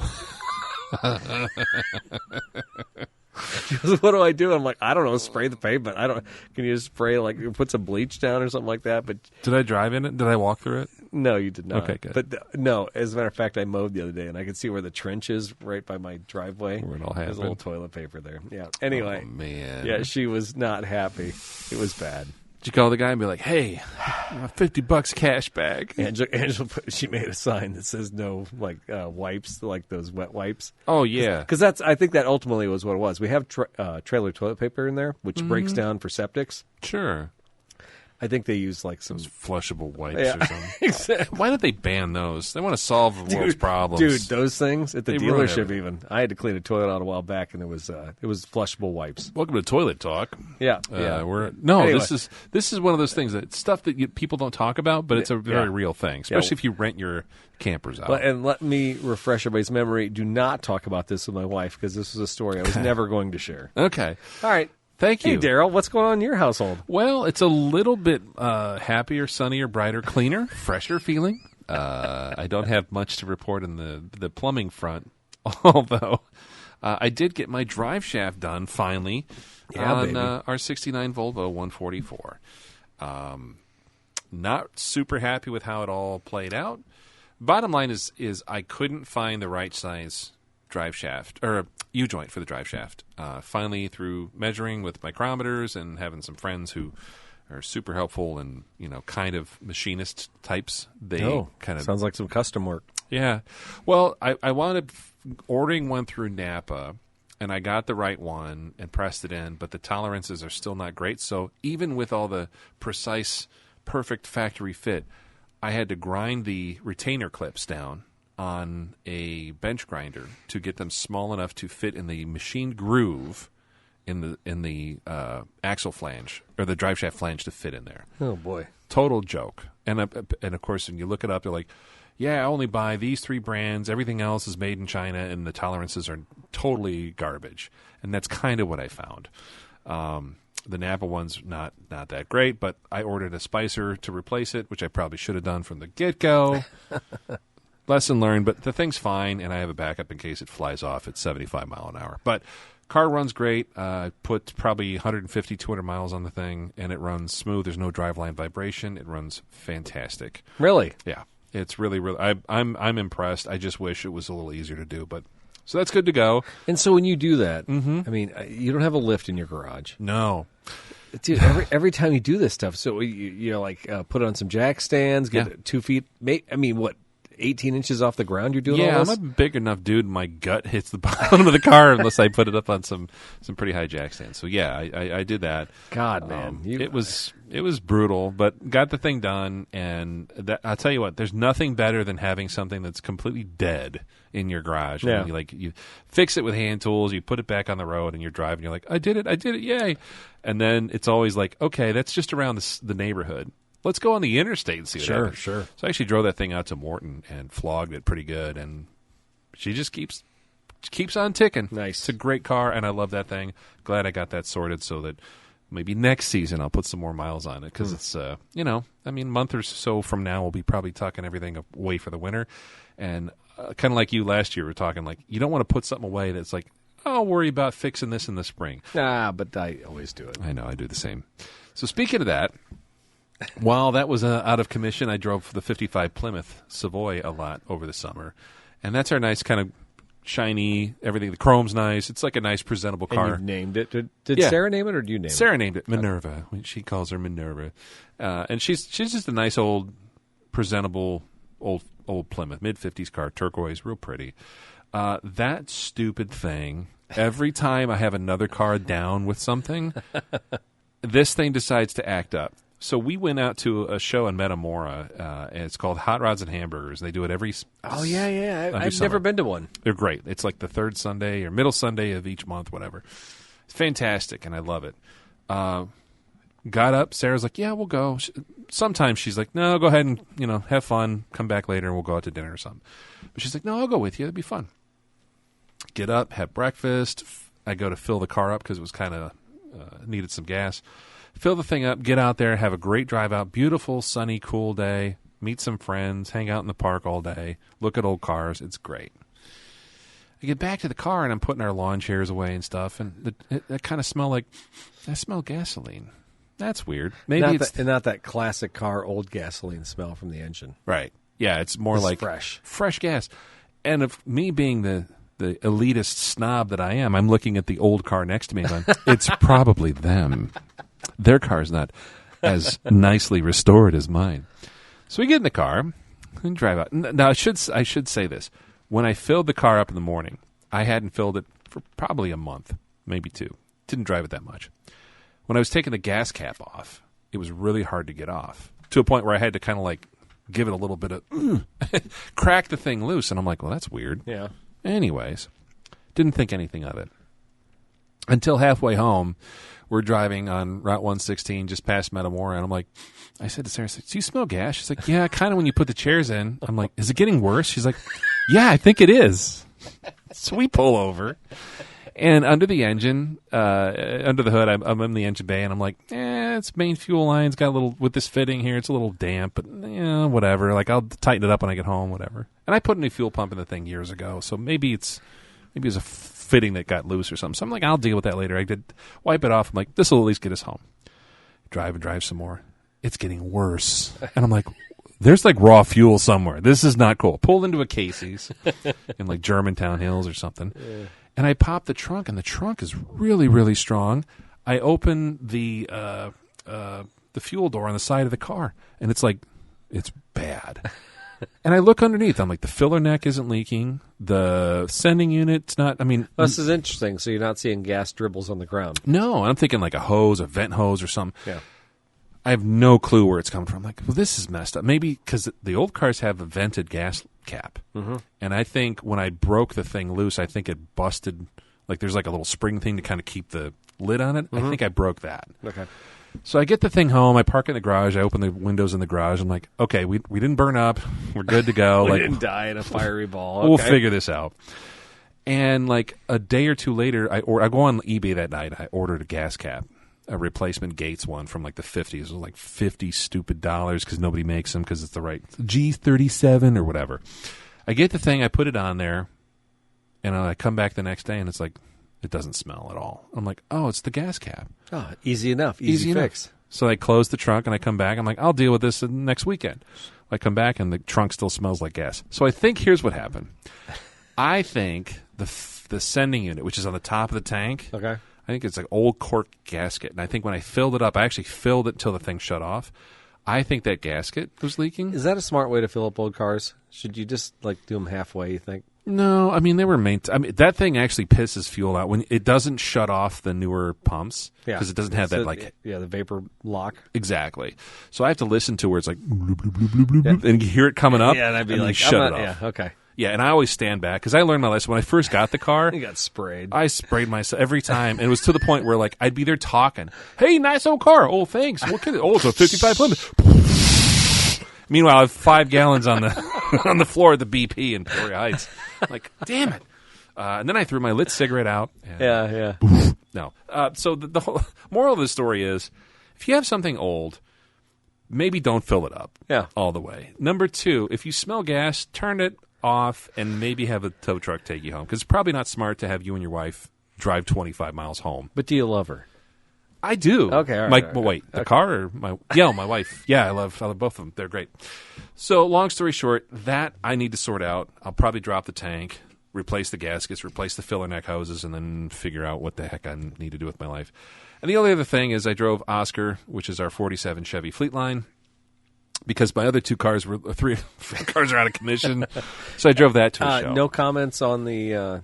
She goes, what do I do? I'm like, I don't know, spray the pavement. Can you just spray, put some bleach down or something like that? But Did I drive in it? Did I walk through it? no, you did not. Okay, good. But no, as a matter of fact, I mowed the other day, and I could see where the trench is right by my driveway. Where it all There's a little happened. toilet paper there. Yeah. Anyway. Oh, man. Yeah, she was not happy. It was bad. Did you call the guy and be like, hey, $50 cash back? Angela, she made a sign that says no, wipes, like those wet wipes. Oh, yeah. Because I think that ultimately was what it was. We have trailer toilet paper in there, which breaks down for septics. Sure. I think they use some Those flushable wipes Yeah. or something. Exactly. Why did they ban those? They want to solve the world's problems. Dude, those things at the They ruin dealership everything. even. I had to clean a toilet out a while back, and it was flushable wipes. Welcome to Toilet Talk. Yeah, Anyway. This is one of those things that stuff that people don't talk about, but it's a very real thing, especially if you rent your campers out. And let me refresh everybody's memory. Do not talk about this with my wife, because this was a story I was never going to share. Okay. All right. Thank you. Hey, Daryl, what's going on in your household? Well, it's a little bit happier, sunnier, brighter, cleaner, fresher feeling. I don't have much to report in the plumbing front, although I did get my drive shaft done finally on our 69 Volvo 144. Not super happy with how it all played out. Bottom line is I couldn't find the right size drive shaft or U-joint for the drive shaft. Finally, through measuring with micrometers and having some friends who are super helpful and kind of machinist types, they kind of sounds like some custom work. Yeah. Well, I wound up ordering one through Napa, and I got the right one and pressed it in, but the tolerances are still not great. So even with all the precise, perfect factory fit, I had to grind the retainer clips down on a bench grinder to get them small enough to fit in the machined groove in the axle flange or the drive shaft flange to fit in there. Oh boy, total joke. And of course, when you look it up, they're like, yeah, I only buy these 3 brands. Everything else is made in China, and the tolerances are totally garbage. And that's kind of what I found. The Napa one's not that great, but I ordered a Spicer to replace it, which I probably should have done from the get-go. Lesson learned, but the thing's fine, and I have a backup in case it flies off at 75 mile an hour. But car runs great. I put probably 150, 200 miles on the thing, and it runs smooth. There's no driveline vibration. It runs fantastic. really? Yeah. It's really, really. I'm impressed. I just wish it was a little easier to do, but so that's good to go. And so when you do that, I mean, you don't have a lift in your garage. No, dude. Every time you do this stuff, so you know, like put on some jack stands, get 2 feet. I mean, what? 18 inches off the ground you're doing all this? I'm a big enough dude my gut hits the bottom of the car unless I put it up on some pretty high jack stands. So yeah, I did that. God, man. It was brutal, but got the thing done, and I'll tell you what, there's nothing better than having something that's completely dead in your garage. Yeah. You fix it with hand tools, you put it back on the road, and you're driving, you're like, I did it, yay. And then it's always like, okay, that's just around the neighborhood. Let's go on the interstate and see what happens. Sure. So I actually drove that thing out to Morton and flogged it pretty good, and she just keeps on ticking. Nice. It's a great car, and I love that thing. Glad I got that sorted so that maybe next season I'll put some more miles on it because it's, a month or so from now we'll be probably tucking everything away for the winter. And kind of like you last year, we were talking like you don't want to put something away that's like, oh, I'll worry about fixing this in the spring. But I always do it. I know, I do the same. So speaking of that, while that was out of commission, I drove the 55 Plymouth Savoy a lot over the summer. And that's our nice kind of shiny, everything. The chrome's nice. It's like a nice, presentable car. And you named it. Did Sarah name it, or do you name it? Sarah named it Minerva. She calls her Minerva. And she's just a nice old, presentable, old Plymouth. Mid-50s car, turquoise, real pretty. That stupid thing, every time I have another car down with something, this thing decides to act up. So we went out to a show in Metamora, and it's called Hot Rods and Hamburgers. They do it every Oh, yeah. I've summer. never been to one. They're great. It's like the third Sunday or middle Sunday of each month, whatever. It's fantastic, and I love it. Got up. Sarah's like, yeah, we'll go. Sometimes she's like, no, go ahead and have fun. Come back later, and we'll go out to dinner or something. But she's like, no, I'll go with you. It'll be fun. Get up, have breakfast. I go to fill the car up because it was kind of needed some gas. Fill the thing up, get out there, have a great drive out. Beautiful, sunny, cool day. Meet some friends, hang out in the park all day, look at old cars. It's great. I get back to the car, and I'm putting our lawn chairs away and stuff, and it kind of I smell gasoline. That's weird. Maybe not that classic car, old gasoline smell from the engine. Right. Yeah, it's more like fresh gas. And of me being the elitist snob that I am, I'm looking at the old car next to me and going, it's probably them. Their car's not as nicely restored as mine. So we get in the car and drive out. Now, I should say this. When I filled the car up in the morning, I hadn't filled it for probably a month, maybe 2. Didn't drive it that much. When I was taking the gas cap off, it was really hard to get off, to a point where I had to kind of like give it a little bit of crack the thing loose. And I'm like, well, that's weird. Yeah. Anyways, didn't think anything of it. Until halfway home, we're driving on Route 116 just past Metamora, and I said to Sarah, do you smell gas? She's like, yeah, kind of when you put the chairs in. I'm like, is it getting worse? She's like, yeah, I think it is. So we pull over, and under the engine, under the hood, I'm in the engine bay, and I'm like, it's main fuel line's got a little, with this fitting here, it's a little damp, but whatever. Like, I'll tighten it up when I get home, whatever. And I put a new fuel pump in the thing years ago, so maybe it's a fitting that got loose or something. So I'm like, I'll deal with that later. I did wipe it off. I'm like, this will at least get us home. Drive some more. It's getting worse. And I'm like, there's like raw fuel somewhere. This is not cool. Pulled into a Casey's in like Germantown Hills or something. Yeah. And I pop the trunk, and the trunk is really, really strong. I open the fuel door on the side of the car, and it's like, it's bad. And I look underneath. I'm like, the filler neck isn't leaking. The sending unit's not. I mean, this is interesting. So you're not seeing gas dribbles on the ground. No, I'm thinking like a hose, a vent hose, or something. Yeah. I have no clue where it's coming from. I'm like, well, this is messed up. Maybe because the old cars have a vented gas cap, and I think when I broke the thing loose, I think it busted. Like there's like a little spring thing to kind of keep the lid on it. I think I broke that. Okay. So I get the thing home. I park it in the garage. I open the windows in the garage. I'm like, okay, we didn't burn up. We're good to go. We like, didn't die in a fiery ball. Okay. We'll figure this out. And like a day or two later, I go on eBay that night. I ordered a gas cap, a replacement Gates one from like the 50s. It was like $50 stupid because nobody makes them because it's the right G37 or whatever. I get the thing. I put it on there, and I come back the next day, and it's like, it doesn't smell at all. I'm like, oh, it's the gas cap. Oh, easy enough. Easy fix. So I close the trunk, and I come back. I'm like, I'll deal with this next weekend. I come back and the trunk still smells like gas. So I think here's what happened. I think the sending unit, which is on the top of the tank, Okay. I think it's an old cork gasket. And I think when I filled it up, I actually filled it until the thing shut off. I think that gasket was leaking. Is that a smart way to fill up old cars? Should you just do them halfway, you think? No, I mean, they were that thing actually pisses fuel out when it doesn't shut off the newer pumps because it doesn't have that the vapor lock. Exactly. So I have to listen to where it's like bloop, bloop, bloop, bloop, bloop, and you hear it coming up. Yeah, and I'd be like, shut it off. Yeah, okay. Yeah, and I always stand back because I learned my lesson when I first got the car. You got sprayed. I sprayed myself every time, and it was to the point where I'd be there talking. Hey, nice old car. Oh, thanks. What can it? Oh, it's a 55 Plymouth. Meanwhile, I have 5 gallons on the on the floor at the BP in Peoria Heights. Like, damn it. And then I threw my lit cigarette out. Yeah. No. So the whole moral of the story is, if you have something old, maybe don't fill it up all the way. Number 2, if you smell gas, turn it off and maybe have a tow truck take you home. Because it's probably not smart to have you and your wife drive 25 miles home. But do you love her? I do. Okay, all right. Wait, the car or my wife. Yeah, I love both of them. They're great. So, long story short, that I need to sort out. I'll probably drop the tank, replace the gaskets, replace the filler neck hoses, and then figure out what the heck I need to do with my life. And the only other thing is I drove Oscar, which is our 47 Chevy Fleetline, because my other 2 cars were 3 cars are out of commission. So I drove that to a show. No comments on the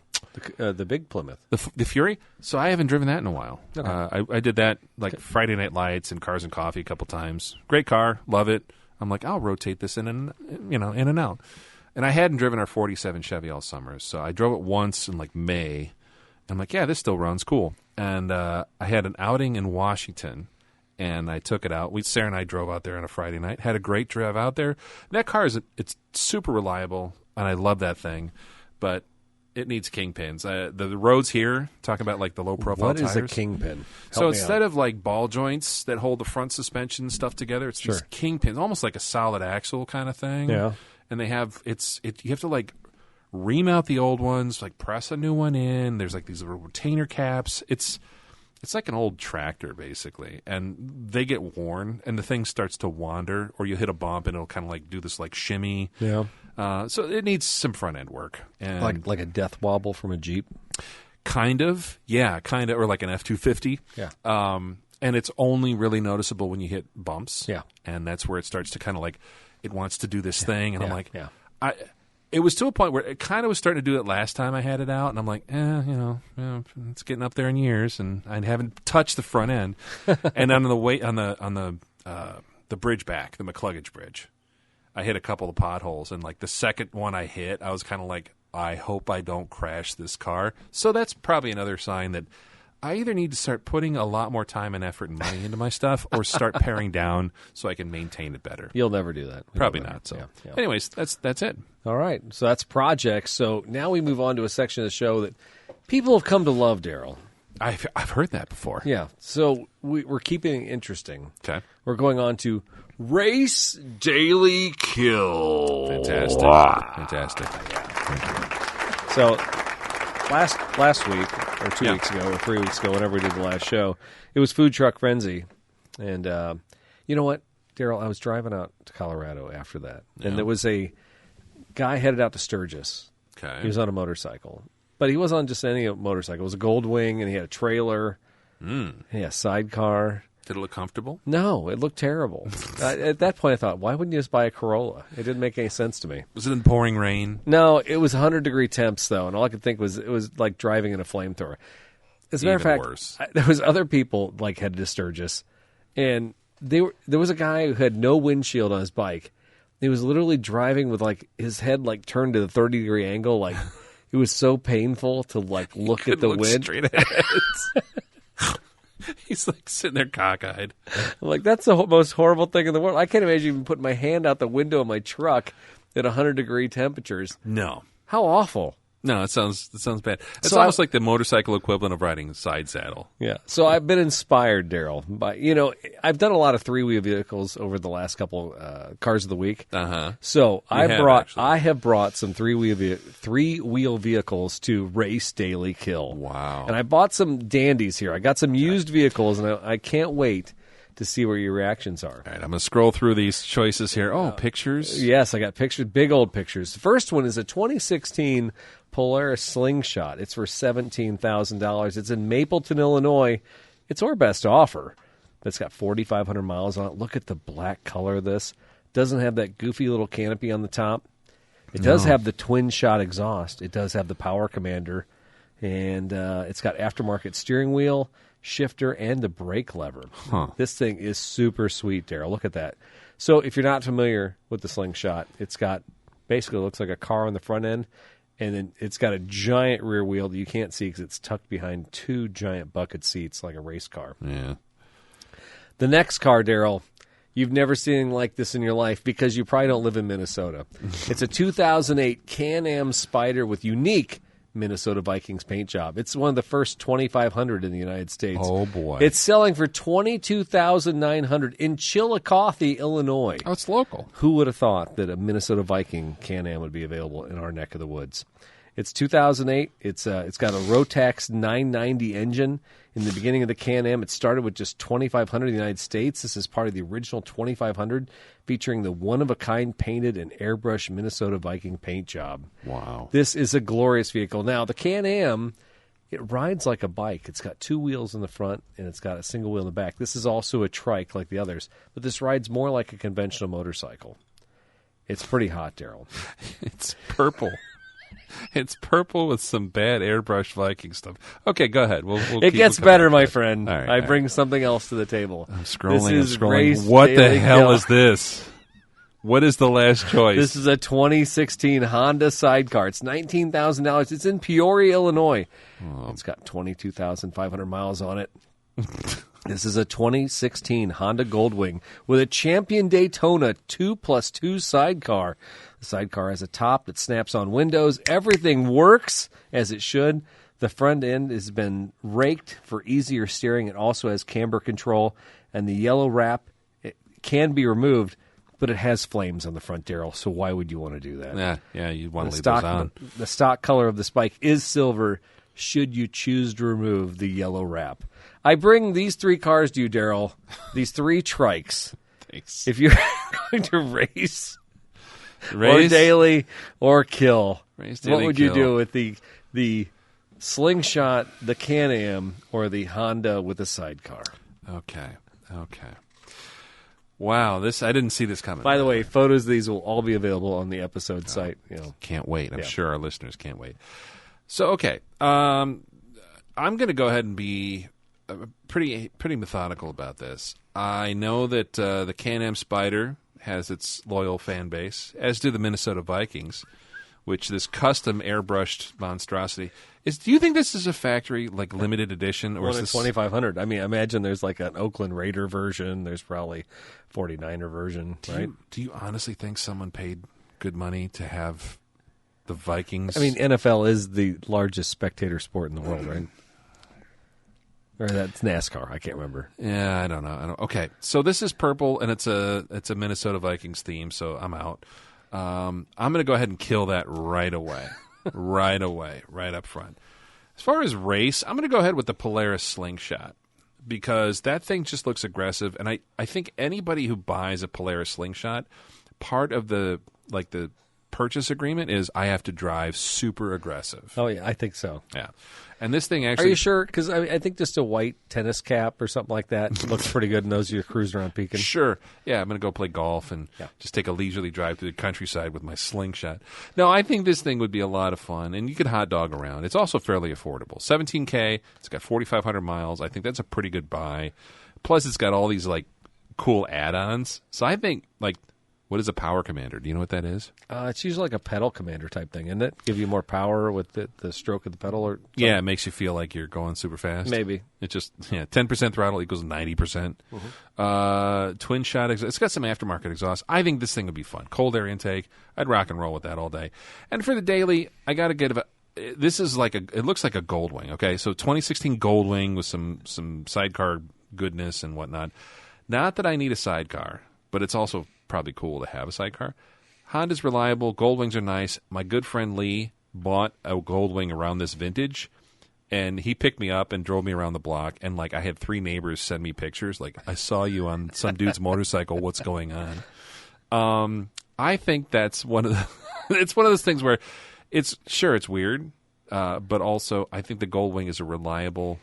big Plymouth. The Fury? So I haven't driven that in a while. Okay. I did that Friday Night Lights and Cars and Coffee a couple times. Great car, love it. I'm like, I'll rotate this in and out. And I hadn't driven our 47 Chevy all summer, so I drove it once in May. And I'm like, yeah, this still runs, cool. And I had an outing in Washington, and I took it out. Sarah and I drove out there on a Friday night. Had a great drive out there. And that car it's super reliable, and I love that thing, but it needs kingpins. The roads here, talking about the low profile tires. What is a kingpin? So instead of ball joints that hold the front suspension stuff together, it's these kingpins, almost like a solid axle kind of thing. Yeah. And they have you have to ream out the old ones, press a new one in. There's these little retainer caps. It's like an old tractor basically, and they get worn, and the thing starts to wander, or you hit a bump and it'll kind of do this shimmy. Yeah. So it needs some front end work, and like a death wobble from a Jeep. Kind of, or like an F-250. Yeah. And it's only really noticeable when you hit bumps. Yeah. And that's where it starts to kind of it wants to do this thing, and I'm like, yeah. It was to a point where it kind of was starting to do it last time I had it out, and I'm like, it's getting up there in years, and I haven't touched the front end. And on the bridge back, the McCluggage Bridge, I hit a couple of potholes, and the second one I hit, I was kind of like, I hope I don't crash this car. So that's probably another sign that I either need to start putting a lot more time and effort and money into my stuff, or start paring down so I can maintain it better. You'll never do that. Probably not. So, anyways, that's it. All right. So that's projects. So now we move on to a section of the show that people have come to love, Daryl. I've heard that before. Yeah. So we're keeping it interesting. Okay. We're going on to Race Daily Kill. Fantastic. Wow. Fantastic. So last week, or 2 weeks ago, or 3 weeks ago, whenever we did the last show, it was Food Truck Frenzy. And you know what, Daryl? I was driving out to Colorado after that, and there was a guy headed out to Sturgis. Okay. He was on a motorcycle. But he wasn't on just any motorcycle. It was a Goldwing, and he had a trailer. He had a sidecar. Did it look comfortable? No, it looked terrible. At that point, I thought, why wouldn't you just buy a Corolla? It didn't make any sense to me. Was it in pouring rain? No, it was 100-degree temps, though, and all I could think was it was like driving in a flamethrower. As a matter of fact, worse. There was other people headed to Sturgis, and there was a guy who had no windshield on his bike. He was literally driving with his head turned to the 30-degree angle, it was so painful to look at the wind. Straight ahead. He's sitting there cockeyed. I'm that's the most horrible thing in the world. I can't imagine even putting my hand out the window of my truck at 100-degree temperatures. No. How awful. No, it sounds bad. It's So almost like the motorcycle equivalent of riding a side saddle. Yeah. So I've been inspired, Daryl, by I've done a lot of three-wheel vehicles over the last couple cars of the week. Uh-huh. So I have brought some three-wheel vehicles to Race Daily Kill. Wow. And I bought some dandies here. I got some used vehicles, and I can't wait to see where your reactions are. All right, I'm going to scroll through these choices here. Oh, pictures. Yes, I got pictures, big old pictures. The first one is a 2016 Polaris Slingshot. It's for $17,000. It's in Mapleton, Illinois. It's our best offer. That's got 4,500 miles on it. Look at the black color of this. Doesn't have that goofy little canopy on the top. It does have the twin shot exhaust. It does have the power commander. And it's got aftermarket steering wheel, shifter, and the brake lever. This thing is super sweet, Daryl. Look at that. So if you're not familiar with the Slingshot, it's got basically looks like a car on the front end, and then it's got a giant rear wheel that you can't see because it's tucked behind two giant bucket seats like a race car. Yeah. The next car, Daryl, you've never seen anything like this in your life because you probably don't live in Minnesota. It's a 2008 Can-Am Spyder with unique Minnesota Vikings paint job. It's one of the first 2,500 in the United States. Oh, boy. It's selling for $22,900 in Chillicothe, Illinois. Oh, it's local. Who would have thought that a Minnesota Viking Can-Am would be available in our neck of the woods? It's 2008. It's got a Rotax 990 engine. In the beginning of the Can-Am, it started with just 2,500 in the United States. This is part of the original 2,500, featuring the one-of-a-kind painted and airbrushed Minnesota Viking paint job. Wow. This is a glorious vehicle. Now, the Can-Am, it rides like a bike. It's got two wheels in the front, and it's got a single wheel in the back. This is also a trike like the others, but this rides more like a conventional motorcycle. It's pretty hot, Daryl. It's purple. It's purple with some bad airbrush Viking stuff. Okay, go ahead. It gets better, my friend. All right, I bring something else to the table. I'm scrolling. This is Race What the Daily hell Kill. is this? What is the last choice? This is a 2016 Honda Sidecar. It's $19,000. It's in Peoria, Illinois. It's got 22,500 miles on it. This is a 2016 Honda Goldwing with a Champion Daytona 2+2 sidecar. The sidecar has a top that snaps on windows. Everything works as it should. The front end has been raked for easier steering. It also has camber control. And the yellow wrap, it can be removed, but it has flames on the front, Daryl. So why would you want to do that? Yeah, you'd want to leave those on. The stock color of the Spike is silver, should you choose to remove the yellow wrap. I bring these three cars to you, Daryl, these three Trikes. Thanks. If you're going to race or daily or kill, what would you do with the Slingshot, the Can-Am, or the Honda with a sidecar? Okay. Wow, I didn't see this coming. By the way, photos of these will all be available on the episode site. Can't wait. I'm sure our listeners can't wait. So, okay, I'm going to go ahead and be pretty methodical about this. I know that the Can-Am Spyder has its loyal fan base, as do the Minnesota Vikings, which this custom airbrushed monstrosity is. Do you think this is a factory limited edition, or is this 2,500? I mean, I imagine there's an Oakland Raider version. There's probably 49er version, right? Do you honestly think someone paid good money to have the Vikings? I mean, NFL is the largest spectator sport in the world, right? Or that's NASCAR. I can't remember. Yeah, I don't know. Okay, so this is purple, and it's a Minnesota Vikings theme, so I'm out. I'm going to go ahead and kill that right away. right up front. As far as race, I'm going to go ahead with the Polaris Slingshot because that thing just looks aggressive, and I think anybody who buys a Polaris Slingshot, part of the purchase agreement is I have to drive super aggressive. Oh, yeah, I think so. Yeah. And this thing actually... Are you sure? Because I think just a white tennis cap or something like that looks pretty good and knows you're cruising around peeking. Sure. Yeah, I'm going to go play golf and just take a leisurely drive through the countryside with my Slingshot. No, I think this thing would be a lot of fun, and you could hot dog around. It's also fairly affordable. $17,000. It's got 4,500 miles. I think that's a pretty good buy. Plus, it's got all these cool add-ons. So I think what is a power commander? Do you know what that is? It's usually like a pedal commander type thing, isn't it? Give you more power with the stroke of the pedal, or something? Yeah, it makes you feel like you're going super fast. Maybe it just 10% throttle equals 90%. Twin shot. It's got some aftermarket exhaust. I think this thing would be fun. Cold air intake. I'd rock and roll with that all day. And for the daily, I got to get this is it looks like a Goldwing. Okay, so 2016 Goldwing with some sidecar goodness and whatnot. Not that I need a sidecar, but it's also probably cool to have a sidecar. Honda's reliable. Goldwings are nice. My good friend Lee bought a Goldwing around this vintage. And he picked me up and drove me around the block. And, like, I had 3 neighbors send me pictures. Like, I saw you on some dude's motorcycle. What's going on? I think that's one of the it's one of those things where it's weird, but also I think the Goldwing is a reliable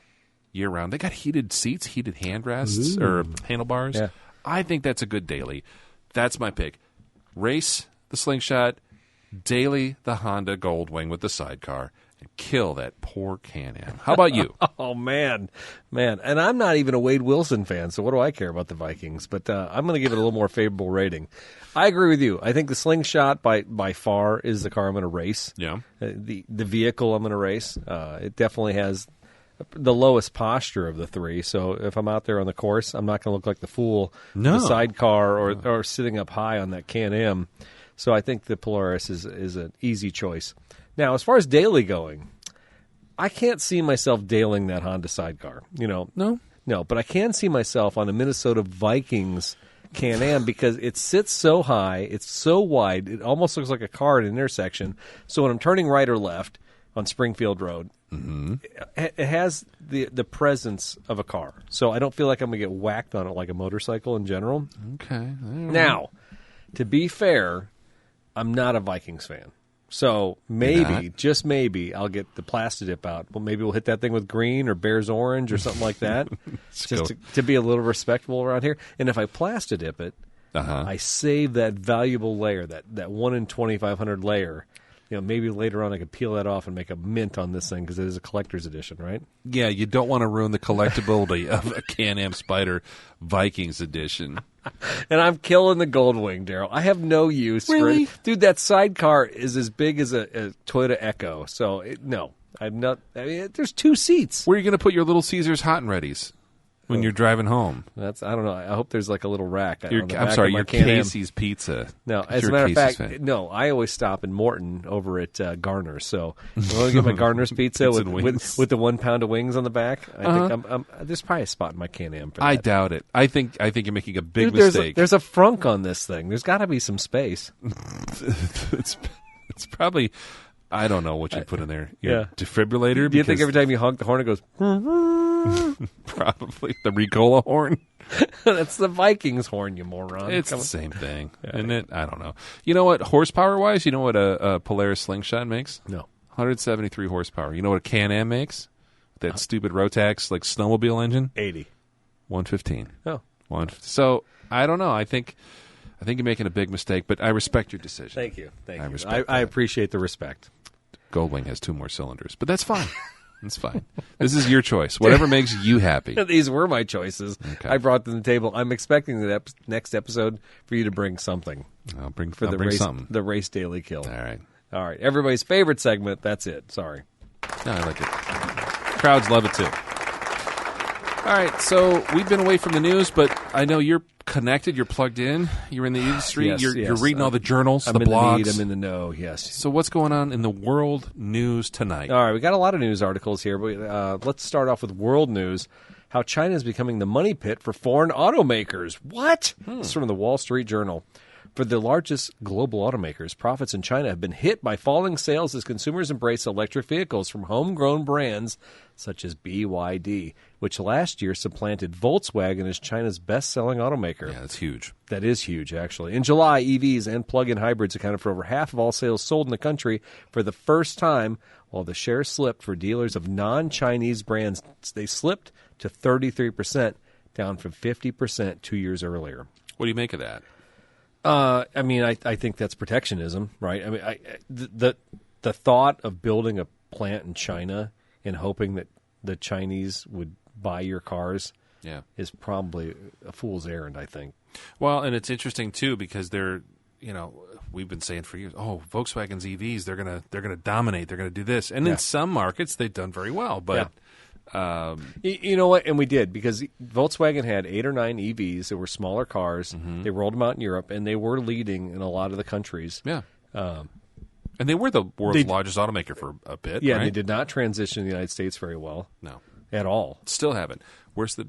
year-round. They got heated seats, heated handrests, or handlebars. Yeah. I think that's a good daily. That's my pick. Race the Slingshot, daily the Honda Goldwing with the sidecar, and kill that poor Can-Am. How about you? Oh, man. And I'm not even a Wade Wilson fan, so what do I care about the Vikings? But I'm going to give it a little more favorable rating. I agree with you. I think the Slingshot by far is the car I'm going to race. Yeah. The vehicle I'm going to race. It definitely has the lowest posture of the 3. So if I'm out there on the course, I'm not going to look like the fool, No. the sidecar or sitting up high on that Can-Am. So I think the Polaris is an easy choice. Now, as far as daily going, I can't see myself dailing that Honda sidecar. No, but I can see myself on a Minnesota Vikings Can-Am because it sits so high, it's so wide, it almost looks like a car at an intersection. So when I'm turning right or left on Springfield Road, it has the presence of a car. So I don't feel like I'm going to get whacked on it like a motorcycle in general. Okay. Now, to be fair, I'm not a Vikings fan. So maybe, just maybe, I'll get the Plastidip out. Well, maybe we'll hit that thing with green or Bears orange or something like that, just to be a little respectable around here. And if I Plastidip it, I save that valuable layer, that 1 in 2,500 layer. Maybe later on I could peel that off and make a mint on this thing because it is a collector's edition, right? Yeah, you don't want to ruin the collectability of a Can-Am Spyder Vikings edition. And I'm killing the Goldwing, Daryl. I have no use for it. Dude, that sidecar is as big as a Toyota Echo. So, no. I'm not. I mean, there's 2 seats. Where are you going to put your Little Caesars Hot and Readies when you're driving home? I don't know. I hope there's like a little rack. I'm sorry, your Casey's Pizza. No, as a matter of fact, no. I always stop in Morton over at Garner's. So I'm going to get my Garner's pizza with the 1 pound of wings on the back. I think there's probably a spot in my Can-Am for that. I doubt it. I think you're making a big mistake. There's a frunk on this thing. There's got to be some space. It's probably. I don't know what you put in there. Your defibrillator? Do you think every time you honk the horn it goes... Probably. The Ricola horn? That's the Vikings horn, you moron. It's the same thing, isn't it? I don't know. You know what, horsepower-wise, you know what a Polaris Slingshot makes? No. 173 horsepower. You know what a Can-Am makes? That stupid Rotax, like, snowmobile engine? 80. 115. Oh. So, I don't know. I think you're making a big mistake, but I respect your decision. Thank you. I appreciate the respect. Goldwing has 2 more cylinders, but that's fine. That's fine. This is your choice. Whatever makes you happy. These were my choices. Okay. I brought them to the table. I'm expecting the next episode for you to bring something. I'll bring something. The Race Daily Kill. All right. Everybody's favorite segment. That's it. Sorry. No, I like it. Crowds love it too. All right, so we've been away from the news, but I know you're connected. You're plugged in. You're in the industry. Yes, you're reading all the journals, I'm the in blogs. The lead, I'm in the know, yes. So what's going on in the world news tonight? All right, we got a lot of news articles here, but let's start off with world news. How China is becoming the money pit for foreign automakers. What? This is from the Wall Street Journal. For the largest global automakers, profits in China have been hit by falling sales as consumers embrace electric vehicles from homegrown brands such as BYD, which last year supplanted Volkswagen as China's best-selling automaker. Yeah, that's huge. That is huge, actually. In July, EVs and plug-in hybrids accounted for over half of all sales sold in the country for the first time, while the share slipped for dealers of non-Chinese brands. They slipped to 33%, down from 50% 2 years earlier. What do you make of that? I think that's protectionism, right? I mean, the thought of building a plant in China and hoping that the Chinese would buy your cars is probably a fool's errand, I think. Well, and it's interesting too because we've been saying for years, Volkswagen's EVs, they're gonna dominate, they're gonna do this, and in some markets they've done very well, but. You know what? And we did, because Volkswagen had 8 or 9 EVs that were smaller cars. Mm-hmm. They rolled them out in Europe, and they were leading in a lot of the countries. Yeah. And they were the world's largest automaker for a bit, Yeah, right? They did not transition to the United States very well. No. at all. Still haven't. Where's the?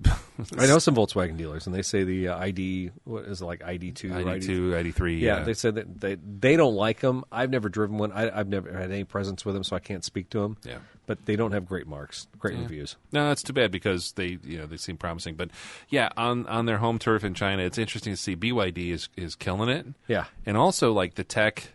I know some Volkswagen dealers, and they say the ID, what is it, like ID2? ID2, ID3. Yeah, they said that they don't like them. I've never driven one. I've never had any presence with them, so I can't speak to them. Yeah. But they don't have great marks, great reviews. No, that's too bad because they seem promising. But yeah, on their home turf in China, it's interesting to see BYD is killing it. Yeah. And also like the tech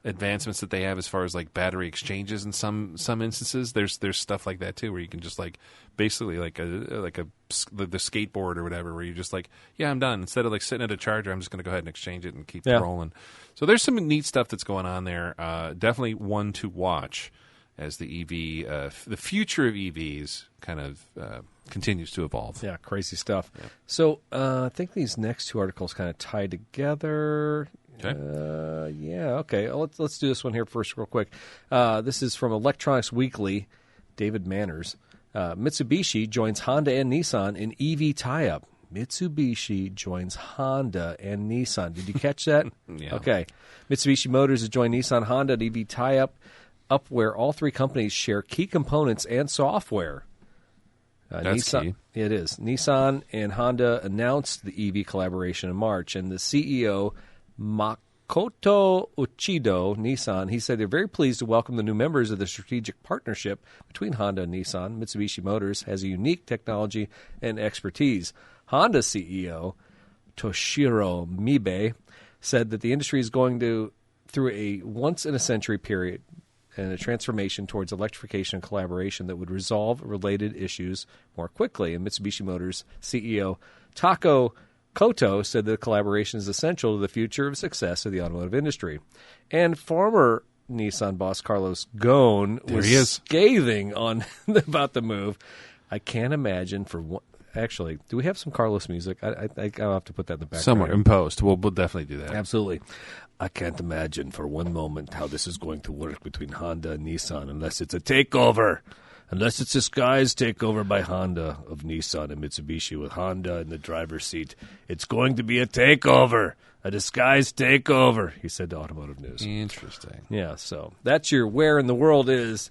advancements that they have as far as like battery exchanges in some instances. There's stuff like that too, where you can just like basically like the skateboard or whatever, where you're just like, yeah, I'm done. Instead of like sitting at a charger, I'm just going to go ahead and exchange it and keep rolling. So there's some neat stuff that's going on there. Definitely one to watch as the EV, the future of EVs kind of continues to evolve. Yeah, crazy stuff. Yeah. So I think these next two articles kind of tie together. Okay. Okay. Let's do this one here first real quick. This is from Electronics Weekly, David Manners. Mitsubishi joins Honda and Nissan in EV tie-up. Mitsubishi joins Honda and Nissan. Did you catch that? Yeah. Okay. Mitsubishi Motors has joined Nissan Honda at EV tie-up, where all three companies share key components and software. That's Nissan, key. It is. Nissan and Honda announced the EV collaboration in March, and the CEO, Makoto Uchido, Nissan, he said they're very pleased to welcome the new members of the strategic partnership between Honda and Nissan. Mitsubishi Motors has a unique technology and expertise. Honda CEO, Toshiro Mibe, said that the industry is going through a once-in-a-century period and a transformation towards electrification and collaboration that would resolve related issues more quickly. And Mitsubishi Motors CEO Tako Koto said that collaboration is essential to the future of success of the automotive industry. And former Nissan boss Carlos Goshn was scathing about the move. I can't imagine for one. Actually, do we have some Carlos music? I'll have to put that in the background. Somewhere in post. We'll definitely do that. Absolutely. I can't imagine for one moment how this is going to work between Honda and Nissan unless it's a takeover. Unless it's a disguised takeover by Honda of Nissan and Mitsubishi with Honda in the driver's seat. It's going to be a takeover. A disguised takeover, he said to Automotive News. Interesting. Yeah, so that's your Where in the World Is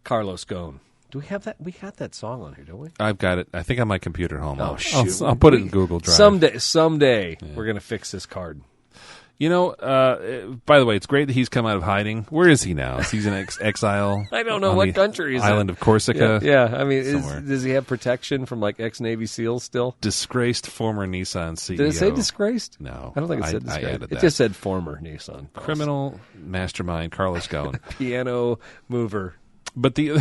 Carlos Goshn. Do we have that? We got that song on here, don't we? I've got it. I think on my computer at home. Oh, shoot. I'll put it in Google Drive. Someday we're going to fix this card. You know, by the way, it's great that he's come out of hiding. Where is he now? Is he in exile? I don't know what country he's island in. of Corsica? Yeah. I mean, does he have protection from like ex-Navy SEALs still? Disgraced former Nissan CEO. Did it say disgraced? No. I don't think it said disgraced. I added that. It just said former Nissan boss. Criminal mastermind Carlos Goshn. Piano mover. But the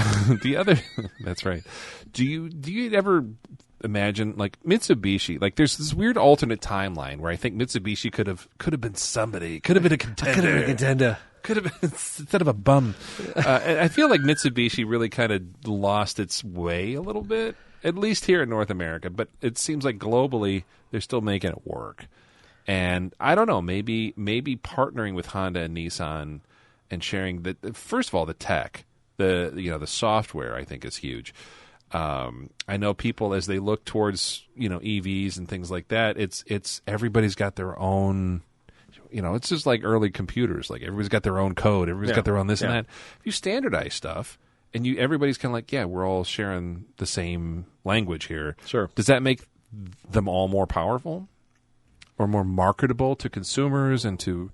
other, that's right. Do you ever imagine like Mitsubishi? Like there's this weird alternate timeline where I think Mitsubishi could have been somebody, could have been a contender, could have been instead of a bum. And I feel like Mitsubishi really kind of lost its way a little bit, at least here in North America. But it seems like globally they're still making it work. And I don't know, maybe partnering with Honda and Nissan and sharing first of all the tech. The software I think is huge. I know people as they look towards EVs and things like that. It's everybody's got their own. It's just like early computers. Like everybody's got their own code. Everybody's got their own this and that. If you standardize stuff and everybody's kind of like, yeah, we're all sharing the same language here. Sure. Does that make them all more powerful or more marketable to consumers and to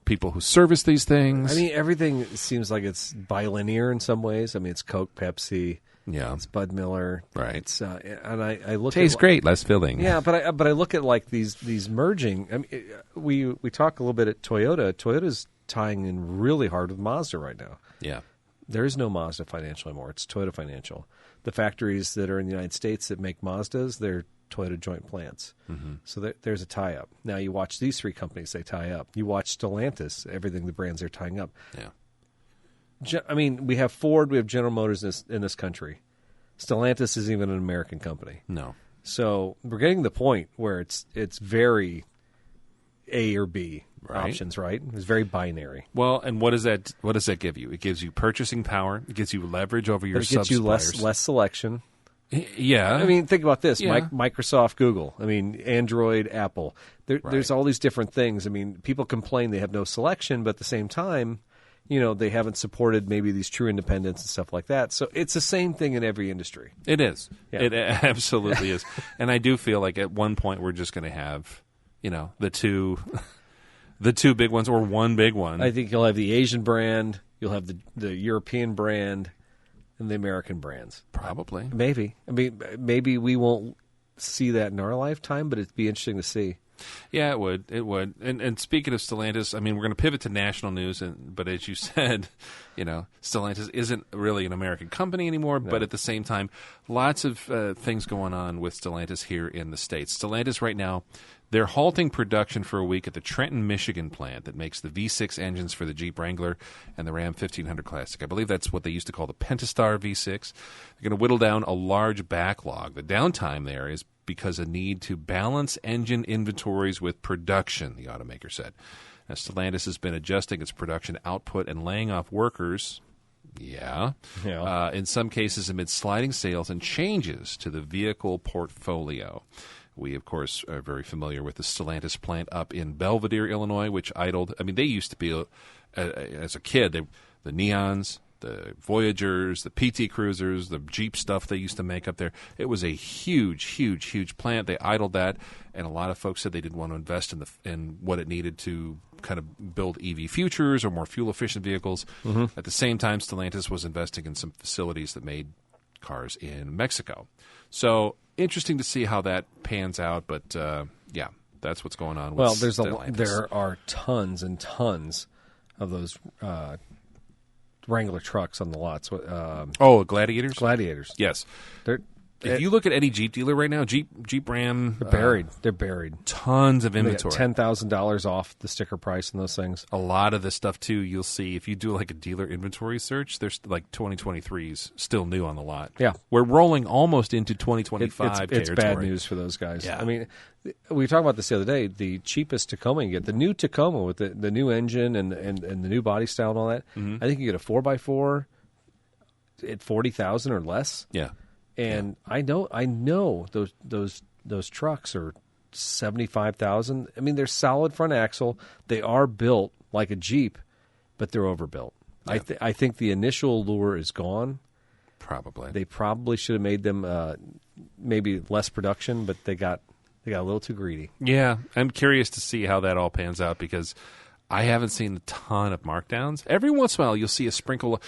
people who service these things? I mean, everything seems like it's bilinear in some ways. I mean, it's Coke, Pepsi, it's Bud Miller, right? It's, and I look tastes at, great, less filling. Yeah, but I look at like these merging. I mean, we talk a little bit at Toyota. Toyota's tying in really hard with Mazda right now. Yeah, there is no Mazda Financial anymore. It's Toyota Financial. The factories that are in the United States that make Mazdas, they're Toyota joint plants. Mm-hmm. So there's a tie-up. Now you watch these three companies, they tie up. You watch Stellantis, everything the brands are tying up. Yeah. I mean, we have Ford, we have General Motors in this country. Stellantis isn't even an American company. No. So we're getting to the point where it's very A or B options, right? It's very binary. Well, and what does that give you? It gives you purchasing power. It gives you leverage over your sub-suppliers. It gets you less selection. Yeah. I mean, think about this. Microsoft, Google. I mean, Android, Apple. There's all these different things. I mean, people complain they have no selection, but at the same time, they haven't supported maybe these true independents and stuff like that. So it's the same thing in every industry. It is. Yeah. It absolutely is. And I do feel like at one point we're just going to have, the two big ones or one big one. I think you'll have the Asian brand, you'll have the European brand, and the American brands. Probably. Maybe. I mean, maybe we won't see that in our lifetime, but it'd be interesting to see. Yeah, it would. It would. And speaking of Stellantis, I mean, we're going to pivot to national news, but as you said, Stellantis isn't really an American company anymore, but at the same time, lots of things going on with Stellantis here in the States. Stellantis right now, they're halting production for a week at the Trenton, Michigan plant that makes the V6 engines for the Jeep Wrangler and the Ram 1500 Classic. I believe that's what they used to call the Pentastar V6. They're going to whittle down a large backlog. The downtime there is because a need to balance engine inventories with production, the automaker said. Now, Stellantis has been adjusting its production output and laying off workers. In some cases amid sliding sales and changes to the vehicle portfolio. We, of course, are very familiar with the Stellantis plant up in Belvidere, Illinois, which idled. I mean, they used to be, as a kid, the Neons, the Voyagers, the PT Cruisers, the Jeep stuff they used to make up there. It was a huge, huge, huge plant. They idled that, and a lot of folks said they didn't want to invest in what it needed to kind of build EV futures or more fuel-efficient vehicles. Mm-hmm. At the same time, Stellantis was investing in some facilities that made cars in Mexico. So interesting to see how that pans out, but that's what's going on with Stellantis. There are tons and tons of those Wrangler trucks on the lots. Gladiators? Gladiators. Yes. If you look at any Jeep dealer right now, Jeep Ram... They're buried. They're buried. Tons of inventory. $10,000 off the sticker price in those things. A lot of the stuff, too, you'll see. If you do like a dealer inventory search, there's like 2023s still new on the lot. Yeah. We're rolling almost into 2025 It's bad news for those guys. Yeah. I mean, we talked about this the other day. The cheapest Tacoma you get, the new Tacoma with the new engine and the new body style and all that, I think you get a 4x4 at $40,000 or less. Yeah. And I know those trucks are $75,000. I mean, they're solid front axle. They are built like a Jeep, but they're overbuilt. Yeah. I think the initial lure is gone. Probably. They probably should have made them maybe less production, but they got a little too greedy. Yeah, I'm curious to see how that all pans out because I haven't seen a ton of markdowns. Every once in a while, you'll see a sprinkle.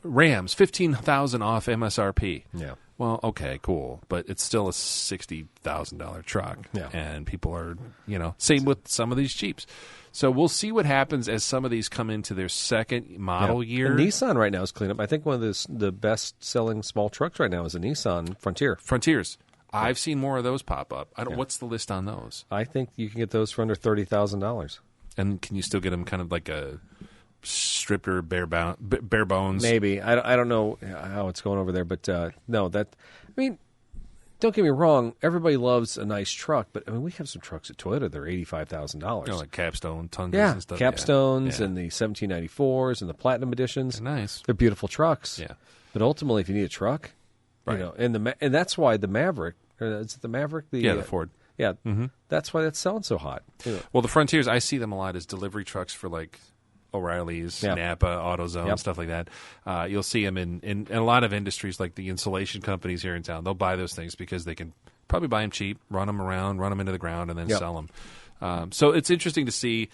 Rams, $15,000 off MSRP. Yeah. Well, okay, cool, but it's still a $60,000 truck, and people are, same with some of these Jeeps. So we'll see what happens as some of these come into their second model year. And Nissan right now is cleaning up. I think one of the best-selling small trucks right now is a Nissan Frontier. Frontiers. I've seen more of those pop up. What's the list on those? I think you can get those for under $30,000. And can you still get them kind of like a stripped or bare bones? Maybe. I don't know how it's going over there, but no. Don't get me wrong. Everybody loves a nice truck, but we have some trucks at Toyota that are $85,000. Like Capstone, Tundras and stuff. Capstones and the 1794s and the Platinum editions. They're nice. They're beautiful trucks. Yeah. But ultimately, if you need a truck, and that's why the Maverick, is it the Maverick? The Ford. Yeah, that's why that's selling so hot. Well, the Frontiers, I see them a lot as delivery trucks for like O'Reilly's, Napa, AutoZone, stuff like that. You'll see them in a lot of industries like the insulation companies here in town. They'll buy those things because they can probably buy them cheap, run them around, run them into the ground, and then sell them. So it's interesting to see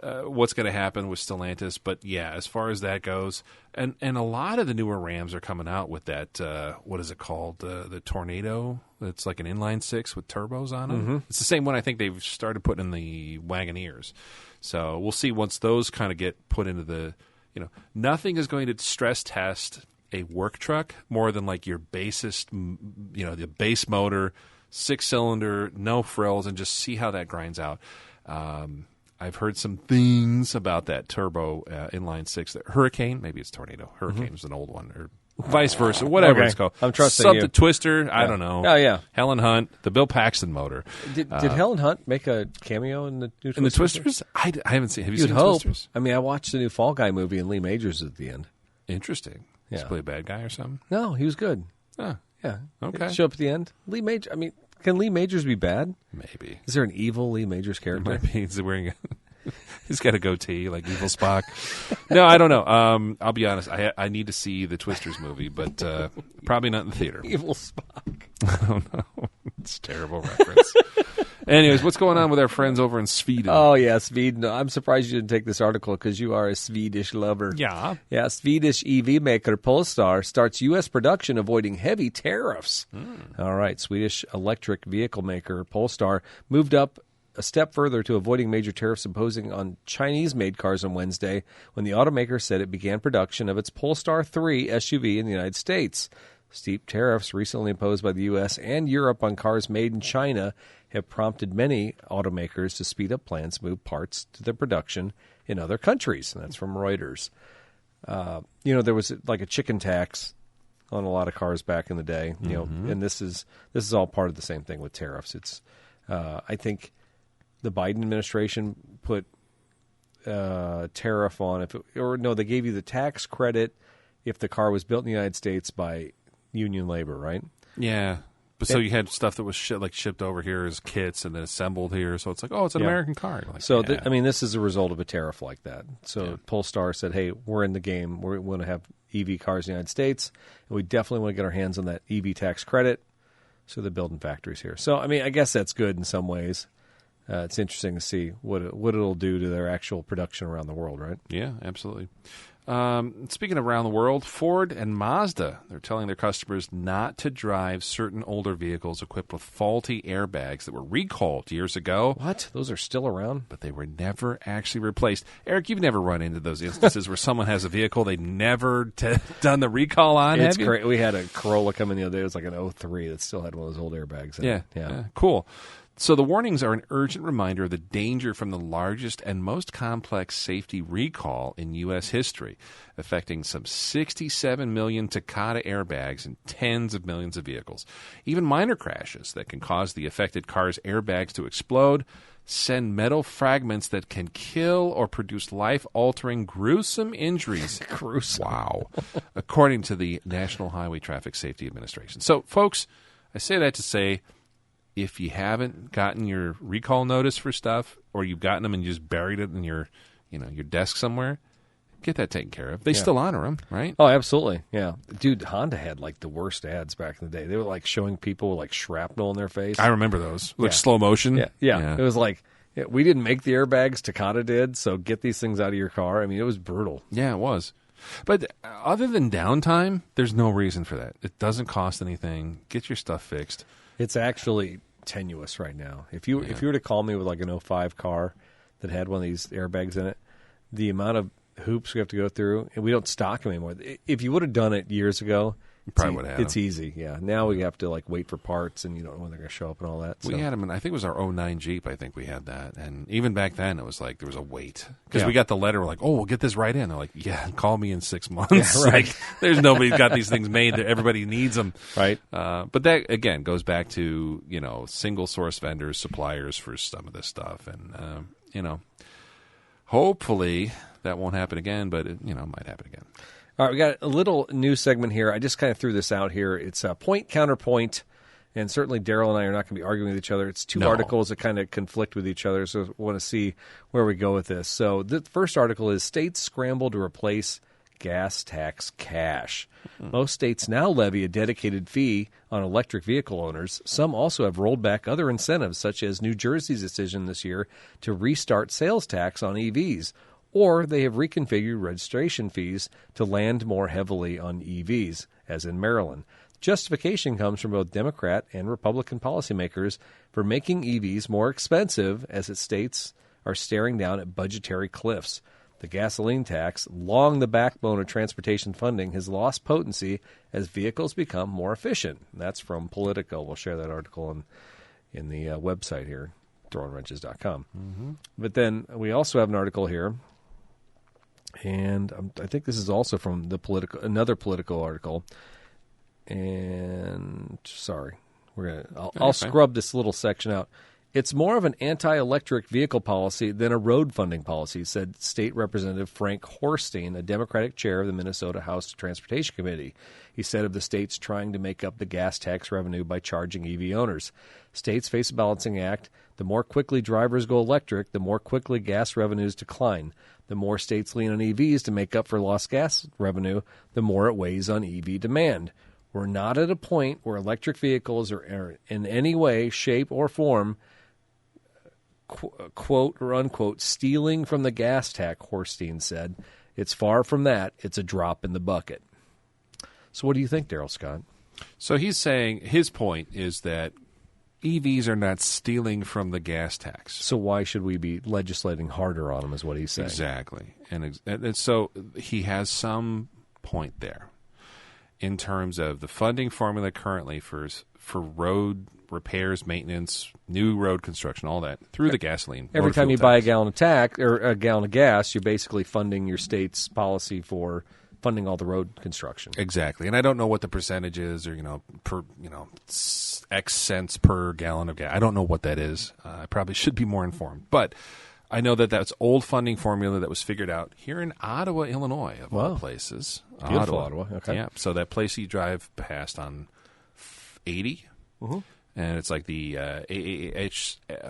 what's going to happen with Stellantis. But, as far as that goes, and a lot of the newer Rams are coming out with that, what is it called, the Tornado? It's like an inline six with turbos on them. Mm-hmm. It's the same one I think they've started putting in the Wagoneers. So we'll see once those kind of get put into the, nothing is going to stress test a work truck more than like your basest, the base motor, 6-cylinder, no frills, and just see how that grinds out. I've heard some things about that turbo inline six. That Hurricane, maybe it's Tornado. Hurricane was an old one, or vice versa, whatever it's called. I'm trusting something you. Twister, I don't know. Oh, yeah. Helen Hunt, the Bill Paxton motor. Did Helen Hunt make a cameo in the new Twisters? In the Twisters? I haven't seen. Have you seen hope. Twisters? I watched the new Fall Guy movie and Lee Majors at the end. Interesting. Does he play a bad guy or something? No, he was good. Oh. Yeah. Okay. Show up at the end. Lee Majors. Can Lee Majors be bad? Maybe. Is there an evil Lee Majors character? Maybe he's wearing He's got a goatee like evil Spock. No, I don't know. I'll be honest. I need to see the Twisters movie, but probably not in the theater. Evil Spock. I don't know. It's a terrible reference. Anyways, what's going on with our friends over in Sweden? Oh, yeah, Sweden. I'm surprised you didn't take this article because you are a Swedish lover. Yeah. Yeah, Swedish EV maker Polestar starts U.S. production avoiding heavy tariffs. All right, Swedish electric vehicle maker Polestar moved up a step further to avoiding major tariffs imposing on Chinese-made cars on Wednesday when the automaker said it began production of its Polestar 3 SUV in the United States. Steep tariffs recently imposed by the U.S. and Europe on cars made in China have prompted many automakers to speed up plans to move parts to their production in other countries. And that's from Reuters. There was like a chicken tax on a lot of cars back in the day, and this is all part of the same thing with tariffs. It's I think the Biden administration put tariff on they gave you the tax credit if the car was built in the United States by union labor, right? Yeah. But so you had stuff that was shipped over here as kits and then assembled here. So it's like, it's an American car. Like, so, this is a result of a tariff like that. So Polestar said, hey, we're in the game. We want to have EV cars in the United States, and we definitely want to get our hands on that EV tax credit. So they're building factories here. So, I guess that's good in some ways. It's interesting to see what it'll do to their actual production around the world, right? Yeah, absolutely. Speaking of around the world, Ford and Mazda, they're telling their customers not to drive certain older vehicles equipped with faulty airbags that were recalled years ago. What? Those are still around? But they were never actually replaced. Eric, you've never run into those instances where someone has a vehicle they never done the recall on, It's great. We had a Corolla come in the other day. It was like an 03 that still had one of those old airbags in it. Yeah. Cool. So the warnings are an urgent reminder of the danger from the largest and most complex safety recall in U.S. history, affecting some 67 million Takata airbags and tens of millions of vehicles. Even minor crashes that can cause the affected car's airbags to explode send metal fragments that can kill or produce life-altering, gruesome injuries. Gruesome. Wow. According to the National Highway Traffic Safety Administration. So, folks, I say that to say, if you haven't gotten your recall notice for stuff, or you've gotten them and you just buried it in your desk somewhere, get that taken care of. They still honor them, right? Oh, absolutely. Yeah. Dude, Honda had like the worst ads back in the day. They were like showing people with like shrapnel in their face. I remember those. Like slow motion. Yeah. It was like, we didn't make the airbags, Takata did, so get these things out of your car. It was brutal. Yeah, it was. But other than downtime, there's no reason for that. It doesn't cost anything. Get your stuff fixed. It's actually tenuous right now. If you were to call me with like an 05 car that had one of these airbags in it, the amount of hoops we have to go through, and we don't stock them anymore. If you would have done it years ago, you probably would have. It's easy. Yeah. Now we have to like wait for parts, and you don't know when they're going to show up and all that. We had them, and I think it was our 09 Jeep. I think we had that, and even back then, it was like there was a wait because we got the letter. We're like, we'll get this right in. They're like, call me in 6 months. Yeah, right. Like, there's nobody got these things made. Everybody needs them, right? But that again goes back to single source vendors, suppliers for some of this stuff, and hopefully that won't happen again. But it might happen again. All right, we got a little new segment here. I just kind of threw this out here. It's point, counterpoint, and certainly Daryl and I are not going to be arguing with each other. It's two articles that kind of conflict with each other, so I want to see where we go with this. So the first article is States Scramble to Replace Gas Tax Cash. Most states now levy a dedicated fee on electric vehicle owners. Some also have rolled back other incentives, such as New Jersey's decision this year to restart sales tax on EVs. Or they have reconfigured registration fees to land more heavily on EVs, as in Maryland. Justification comes from both Democrat and Republican policymakers for making EVs more expensive, as its states are staring down at budgetary cliffs. The gasoline tax, long the backbone of transportation funding, has lost potency as vehicles become more efficient. That's from Politico. We'll share that article in the website here, throwinwrenches.com. Mm-hmm. But then we also have an article here. And I think this is also from another Politico article. And sorry, I'll scrub this little section out. It's more of an anti-electric vehicle policy than a road funding policy, said State Representative Frank Horstein, a Democratic chair of the Minnesota House Transportation Committee. He said of the states trying to make up the gas tax revenue by charging EV owners. States face a balancing act. The more quickly drivers go electric, the more quickly gas revenues decline. The more states lean on EVs to make up for lost gas revenue, the more it weighs on EV demand. We're not at a point where electric vehicles are in any way, shape, or form quote or unquote, stealing from the gas tax, Horstein said. It's far from that. It's a drop in the bucket. So what do you think, Daryl Scott? So he's saying his point is that EVs are not stealing from the gas tax. So why should we be legislating harder on them is what he's saying. Exactly. And so he has some point there in terms of the funding formula currently for road repairs, maintenance, new road construction, all that, through the gasoline. Every time you buy a gallon of gas, you're basically funding your state's policy for funding all the road construction. Exactly. And I don't know what the percentage is, or per X cents per gallon of gas. I don't know what that is. I probably should be more informed. But I know that that's old funding formula that was figured out here in Ottawa, Illinois, of all places. Beautiful Ottawa. Okay. Yeah. So that place you drive past on 80. Mm-hmm. And it's like the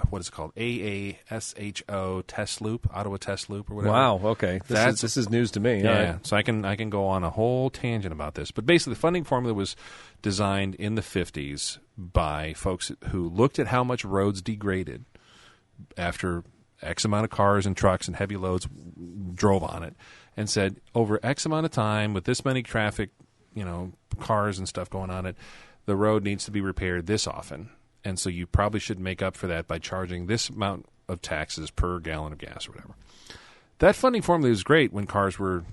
what is it called? AASHO test loop, Ottawa test loop, or whatever. Wow. Okay, this is news to me. Yeah. Right. So I can go on a whole tangent about this, but basically, the funding formula was designed in the 50s by folks who looked at how much roads degraded after X amount of cars and trucks and heavy loads drove on it, and said over X amount of time with this many traffic, cars and stuff going on it, the road needs to be repaired this often, and so you probably should make up for that by charging this amount of taxes per gallon of gas or whatever. That funding formula was great when cars were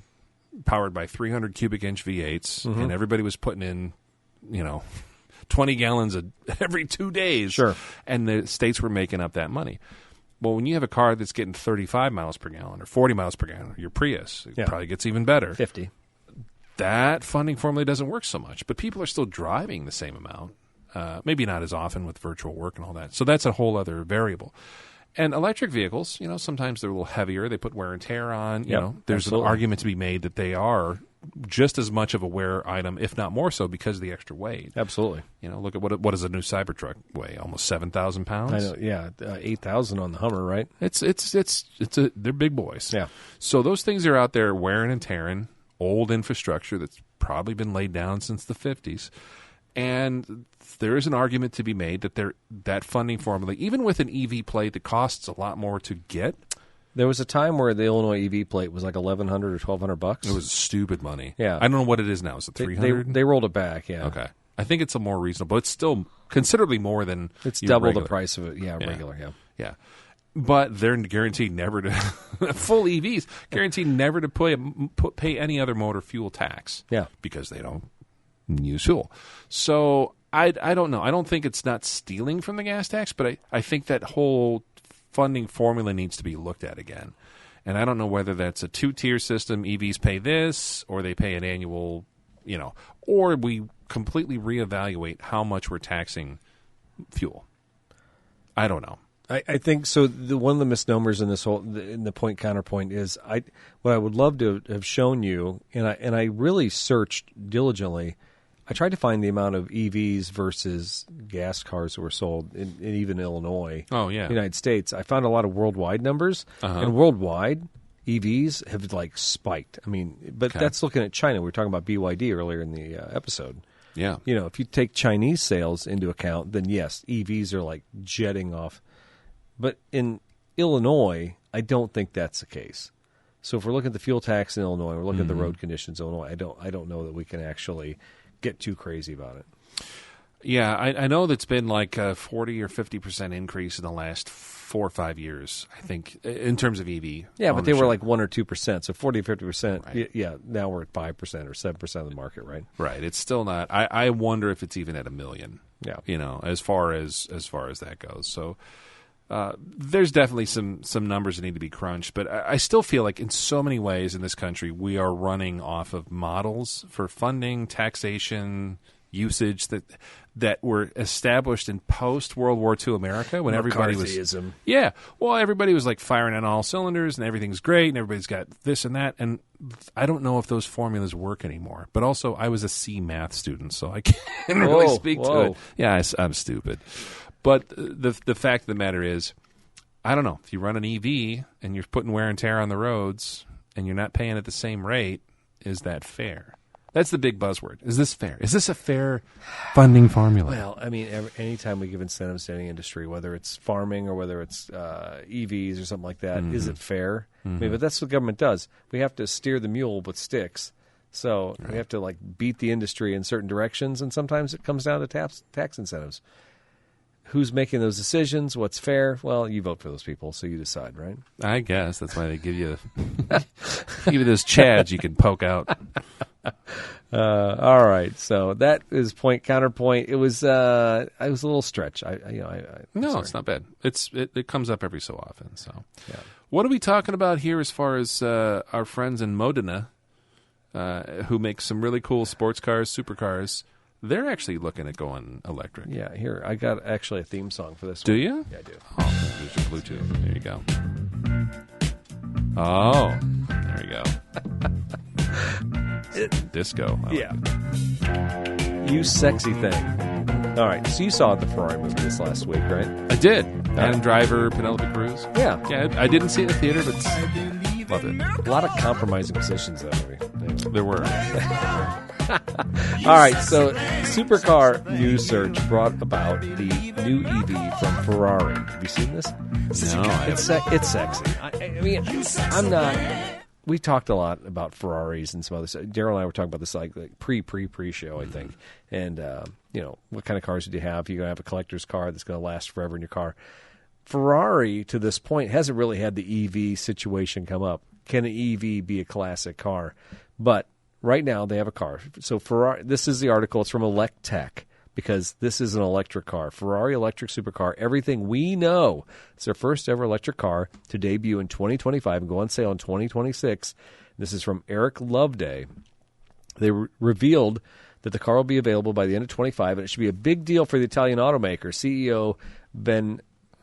powered by 300 cubic inch V8s, and everybody was putting in, 20 gallons every 2 days, sure, and the states were making up that money. Well, when you have a car that's getting 35 miles per gallon or 40 miles per gallon, or your Prius, it probably gets even better. 50. That funding formula doesn't work so much, but people are still driving the same amount, maybe not as often with virtual work and all that. So that's a whole other variable. And electric vehicles, sometimes they're a little heavier. They put wear and tear on. There's absolutely an argument to be made that they are just as much of a wear item, if not more so, because of the extra weight. Absolutely. Look at what does a new Cybertruck weigh? Almost 7,000 pounds. I know. Yeah, 8,000 on the Hummer, right? They're big boys. Yeah. So those things are out there wearing and tearing. Old infrastructure that's probably been laid down since the 50s. And there is an argument to be made that that funding formula, even with an EV plate that costs a lot more to get. There was a time where the Illinois EV plate was like $1,100 or $1,200. It was stupid money. Yeah. I don't know what it is now. Is it $300? They rolled it back, yeah. Okay. I think it's a more reasonable. It's still considerably more than it's double the price of it. Yeah, regular, Yeah. But they're guaranteed never to full EVs guaranteed never to pay any other motor fuel tax. Yeah, because they don't use fuel. So I don't know. I don't think it's not stealing from the gas tax, but I think that whole funding formula needs to be looked at again. And I don't know whether that's a 2-tier system. EVs pay this, or they pay an annual, or we completely reevaluate how much we're taxing fuel. I don't know. I think so. One of the misnomers in this in the point counterpoint is what I would love to have shown you, and I really searched diligently. I tried to find the amount of EVs versus gas cars that were sold in even Illinois. Oh yeah, United States. I found a lot of worldwide numbers, and worldwide EVs have spiked. I mean, but that's looking at China. We were talking about BYD earlier in the episode. Yeah, if you take Chinese sales into account, then yes, EVs are jetting off. But in Illinois, I don't think that's the case. So if we're looking at the fuel tax in Illinois, we're looking at the road conditions in Illinois, I don't know that we can actually get too crazy about it. Yeah, I know that's been like a 40 or 50% increase in the last 4 or 5 years, I think, in terms of EV. Yeah, but they were like 1 or 2%. So 40 or 50%, right. Yeah, now we're at 5% or 7% of the market, right? Right. It's still not. I wonder if it's even at 1 million. Yeah. As far as that goes. So there's definitely some numbers that need to be crunched, but I still feel like in so many ways in this country we are running off of models for funding, taxation, usage that were established in post-World War II America when everybody was... McCarthyism. Yeah. Well, everybody was like firing on all cylinders and everything's great and everybody's got this and that. And I don't know if those formulas work anymore. But also, I was a C math student, so I can't really speak to it. Yeah, I'm stupid. But the fact of the matter is, I don't know. If you run an EV and you're putting wear and tear on the roads and you're not paying at the same rate, is that fair? That's the big buzzword. Is this fair? Is this a fair funding formula? Well, I mean, anytime we give incentives to any industry, whether it's farming or whether it's EVs or something like that, is it fair? I mean, but that's what government does. We have to steer the mule with sticks. So we have to like beat the industry in certain directions, and sometimes it comes down to tax incentives. Who's making those decisions? What's fair? Well, you vote for those people, so you decide, right? I guess that's why they give you those chads you can poke out. All right, so that is point counterpoint. It was a little stretch. No, it's not bad. It comes up every so often. So, yeah. What are we talking about here as far as our friends in Modena, who make some really cool sports cars, supercars? They're actually looking at going electric. Yeah, here, I got actually a theme song for this do one. You? Yeah, I do. Oh, there's your Bluetooth. There you go. Oh, there we go. Disco. Yeah. You sexy thing. All right, so you saw the Ferrari movie this last week, right? I did. Adam Driver, Penelope Cruz. Yeah. Yeah, I didn't see it in the theater, but loved it. A lot of compromising positions in that movie. There were. All right, so Supercar News Search brought about the new EV from Ferrari. Have you seen this? No, it's sexy. I mean, I'm not. We talked a lot about Ferraris and some other stuff. Daryl and I were talking about this like pre-show, I think. And what kind of cars do you have? You're gonna have a collector's car that's gonna last forever in your car. Ferrari to this point hasn't really had the EV situation come up. Can an EV be a classic car? But right now they have a car. So Ferrari. This is the article. It's from Electech, because this is an electric car. Ferrari electric supercar. Everything we know. It's their first ever electric car to debut in 2025 and go on sale in 2026. This is from Eric Loveday. They revealed that the car will be available by the end of 25, and it should be a big deal for the Italian automaker. CEO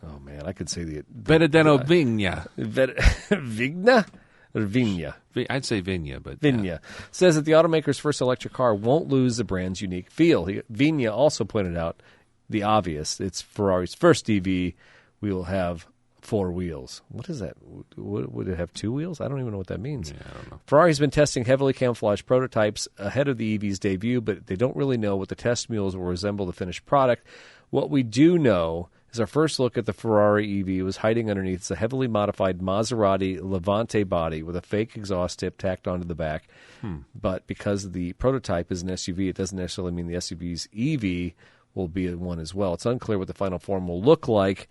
Oh man, I could say Benedetto Vigna. Vigna? Or Vigna? I'd say Vigna, but Vigna says that the automaker's first electric car won't lose the brand's unique feel. Vigna also pointed out the obvious. It's Ferrari's first EV. We will have 4 wheels. What is that? Would it have 2 wheels? I don't even know what that means. Yeah, I don't know. Ferrari's been testing heavily camouflaged prototypes ahead of the EV's debut, but they don't really know what the test mules will resemble the finished product. What we do know is our first look at the Ferrari EV was hiding underneath a heavily modified Maserati Levante body with a fake exhaust tip tacked onto the back. But because the prototype is an SUV, it doesn't necessarily mean the SUV's EV will be one as well. It's unclear what the final form will look like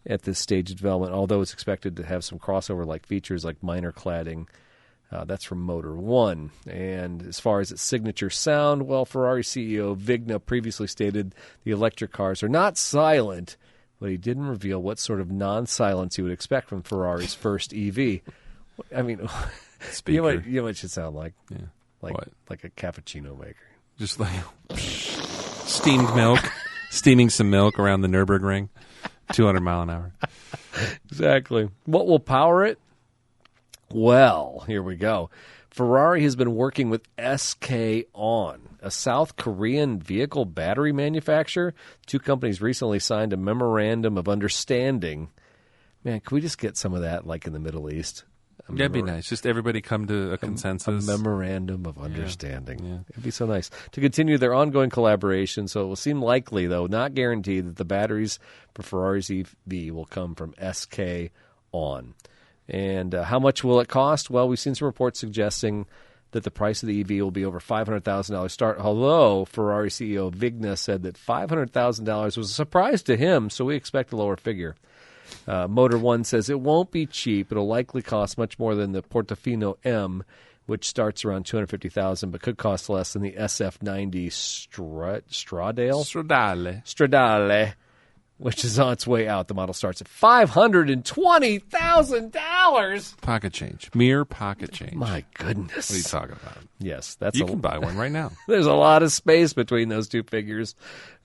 at this stage of development, although it's expected to have some crossover-like features like minor cladding. That's from Motor One. And as far as its signature sound, well, Ferrari CEO Vigna previously stated the electric cars are not silent, but he didn't reveal what sort of non-silence you would expect from Ferrari's first EV. I mean, you know what it should sound like? Yeah. Like a cappuccino maker. Just like steamed milk, steaming some milk around the Nürburgring, 200 mile an hour. Exactly. What will power it? Well, here we go. Ferrari has been working with SK On, a South Korean vehicle battery manufacturer. 2 companies recently signed a memorandum of understanding. Man, can we just get some of that like in the Middle East? That'd be nice. Just everybody come to a consensus. A memorandum of understanding. Yeah. It'd be so nice to continue their ongoing collaboration. So it will seem likely, though not guaranteed, that the batteries for Ferrari's EV will come from SK On. And how much will it cost? Well, we've seen some reports suggesting that the price of the EV will be over $500,000 start, although Ferrari CEO Vigna said that $500,000 was a surprise to him, so we expect a lower figure. Motor One says it won't be cheap. It'll likely cost much more than the Portofino M, which starts around $250,000, but could cost less than the SF90 Stradale. which is on its way out. The model starts at $520,000. Pocket change. Mere pocket change. My goodness. What are you talking about? Yes, that's You can buy one right now. There's a lot of space between those two figures,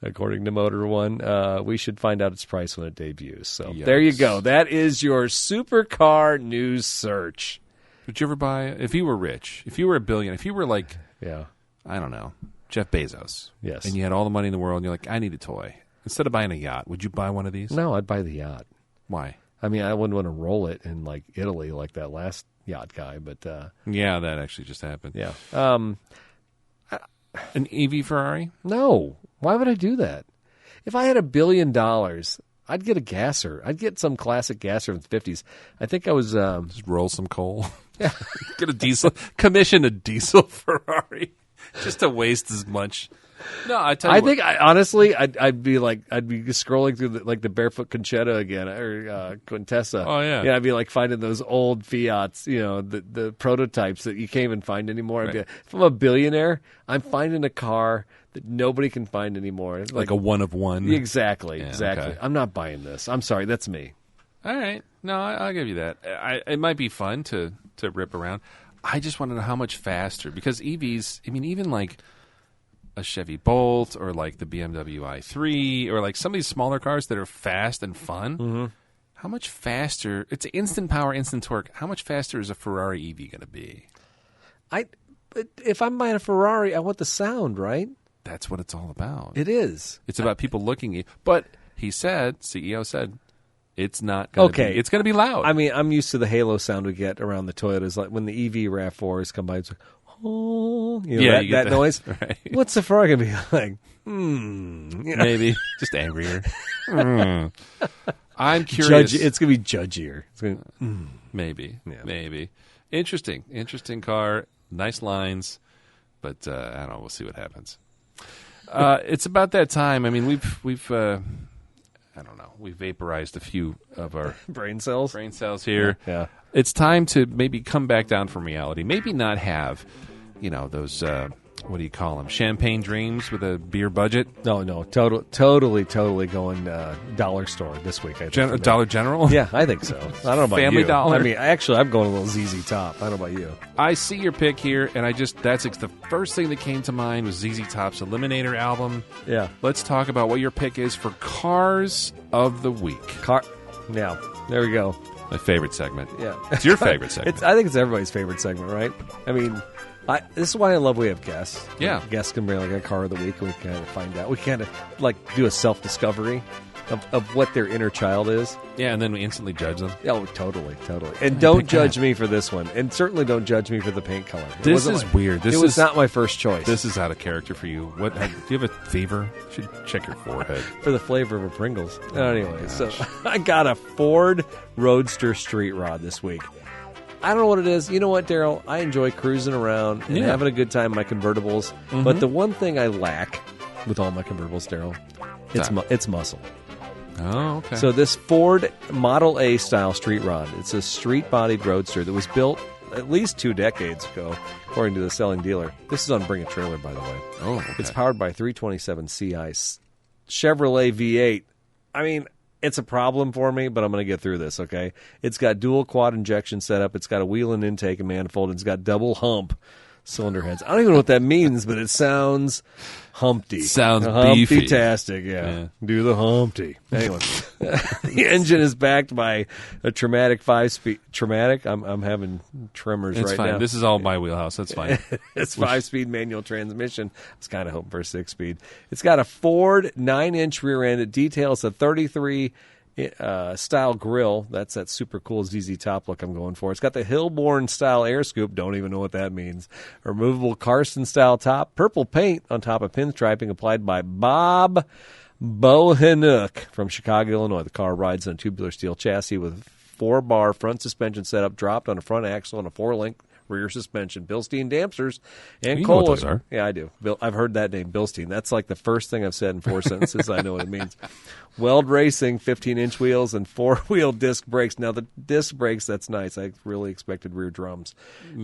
according to Motor One. We should find out its price when it debuts. So There you go. That is your supercar news search. Would you ever buy, if you were rich, if you were a billion, if you were like, I don't know, Jeff Bezos, yes, and you had all the money in the world, and you're like, I need a toy. Instead of buying a yacht, would you buy one of these? No, I'd buy the yacht. Why? I mean, I wouldn't want to roll it in like Italy like that last yacht guy, but yeah, that actually just happened. Yeah. An EV Ferrari? No. Why would I do that? If I had $1 billion, I'd get a gasser. I'd get some classic gasser from the 50s. I think I was... just roll some coal. Yeah. Get a diesel. Commission a diesel Ferrari just to waste as much. No, I think honestly, I'd be scrolling through the Barefoot Conchetta again or Contessa. Oh yeah, I'd be like finding those old Fiats, the prototypes that you can't even find anymore. Right. If I'm a billionaire, I'm finding a car that nobody can find anymore. Like a one of one. Exactly, yeah, exactly. Okay. I'm not buying this. I'm sorry, that's me. All right, no, I'll give you that. It might be fun to rip around. I just want to know how much faster because EVs. I mean, even like a Chevy Bolt or like the BMW i3 or like some of these smaller cars that are fast and fun. Mm-hmm. How much faster? It's instant power, instant torque. How much faster is a Ferrari EV going to be? But if I'm buying a Ferrari, I want the sound, right? That's what it's all about. It is. It's about people looking at you. But CEO said, it's not going to be. It's going to be loud. I mean, I'm used to the halo sound we get around the Toyotas. Like when the EV RAV4s come by, it's like, oh, that noise. Right. What's the Ferrari going to be like? Maybe. Just angrier. I'm curious. It's going to be judgier. It's going to, Maybe. Yeah. Maybe. Interesting car. Nice lines. But I don't know. We'll see what happens. It's about that time. I mean, we've I don't know. We've vaporized a few of our brain cells here. Yeah. It's time to maybe come back down from reality. Maybe not have, those what do you call them? Champagne dreams with a beer budget. No, totally going dollar store this week. I think Dollar General. Yeah, I think so. I don't know about Family you. Dollar. I mean, actually, I'm going a little ZZ Top. I don't know about you. I see your pick here, and that's the first thing that came to mind was ZZ Top's Eliminator album. Yeah. Let's talk about what your pick is for Cars of the Week. Yeah, there we go. My favorite segment. Yeah, it's your favorite segment. I think it's everybody's favorite segment, right? I mean. This is why I love we have guests. Yeah. Guests can bring like a car of the week and we kind of find out. We kind of like do a self-discovery of what their inner child is. Yeah, and then we instantly judge them. Oh, totally. And don't judge me for this one. And certainly don't judge me for the paint color. This is weird. It was not my first choice. This is out of character for you. Do you have a fever? You should check your forehead. For the flavor of a Pringles. Anyway, so I got a Ford Roadster Street Rod this week. I don't know what it is. You know what, Daryl? I enjoy cruising around and having a good time in my convertibles. Mm-hmm. But the one thing I lack with all my convertibles, Daryl, it's muscle. Oh, okay. So this Ford Model A style street rod, it's a street-bodied roadster that was built at least 2 decades ago, according to the selling dealer. This is on Bring a Trailer, by the way. Oh, okay. It's powered by 327 CI Chevrolet V8. I mean, it's a problem for me, but I'm going to get through this, okay? It's got dual quad injection setup. It's got a wheel and intake and manifold. It's got double hump cylinder heads. I don't even know what that means, but it sounds humpty. Sounds beefy. Humpty-tastic, yeah. Do the humpty. Anyway, the engine is backed by a Traumatic 5-speed. Traumatic? I'm having tremors it's right fine. now. This is all my wheelhouse. That's fine. It's 5-speed manual transmission. I was kind of hoping for a 6-speed. It's got a Ford 9-inch rear end. It details a 33 style grill. That's that super cool ZZ Top look I'm going for. It's got the Hillborn style air scoop. Don't even know what that means. A removable Carson style top. Purple paint on top of pinstriping applied by Bob Bohanuk from Chicago, Illinois. The car rides on a tubular steel chassis with 4-bar front suspension setup dropped on a front axle and a 4-link rear suspension, Bilstein dampers, and You know what Kohler. those are. Yeah, I do. I've heard that name, Bilstein. That's like the first thing I've said in 4 sentences. I know what it means. Weld Racing, 15-inch wheels, and 4-wheel disc brakes. Now, the disc brakes, that's nice. I really expected rear drums.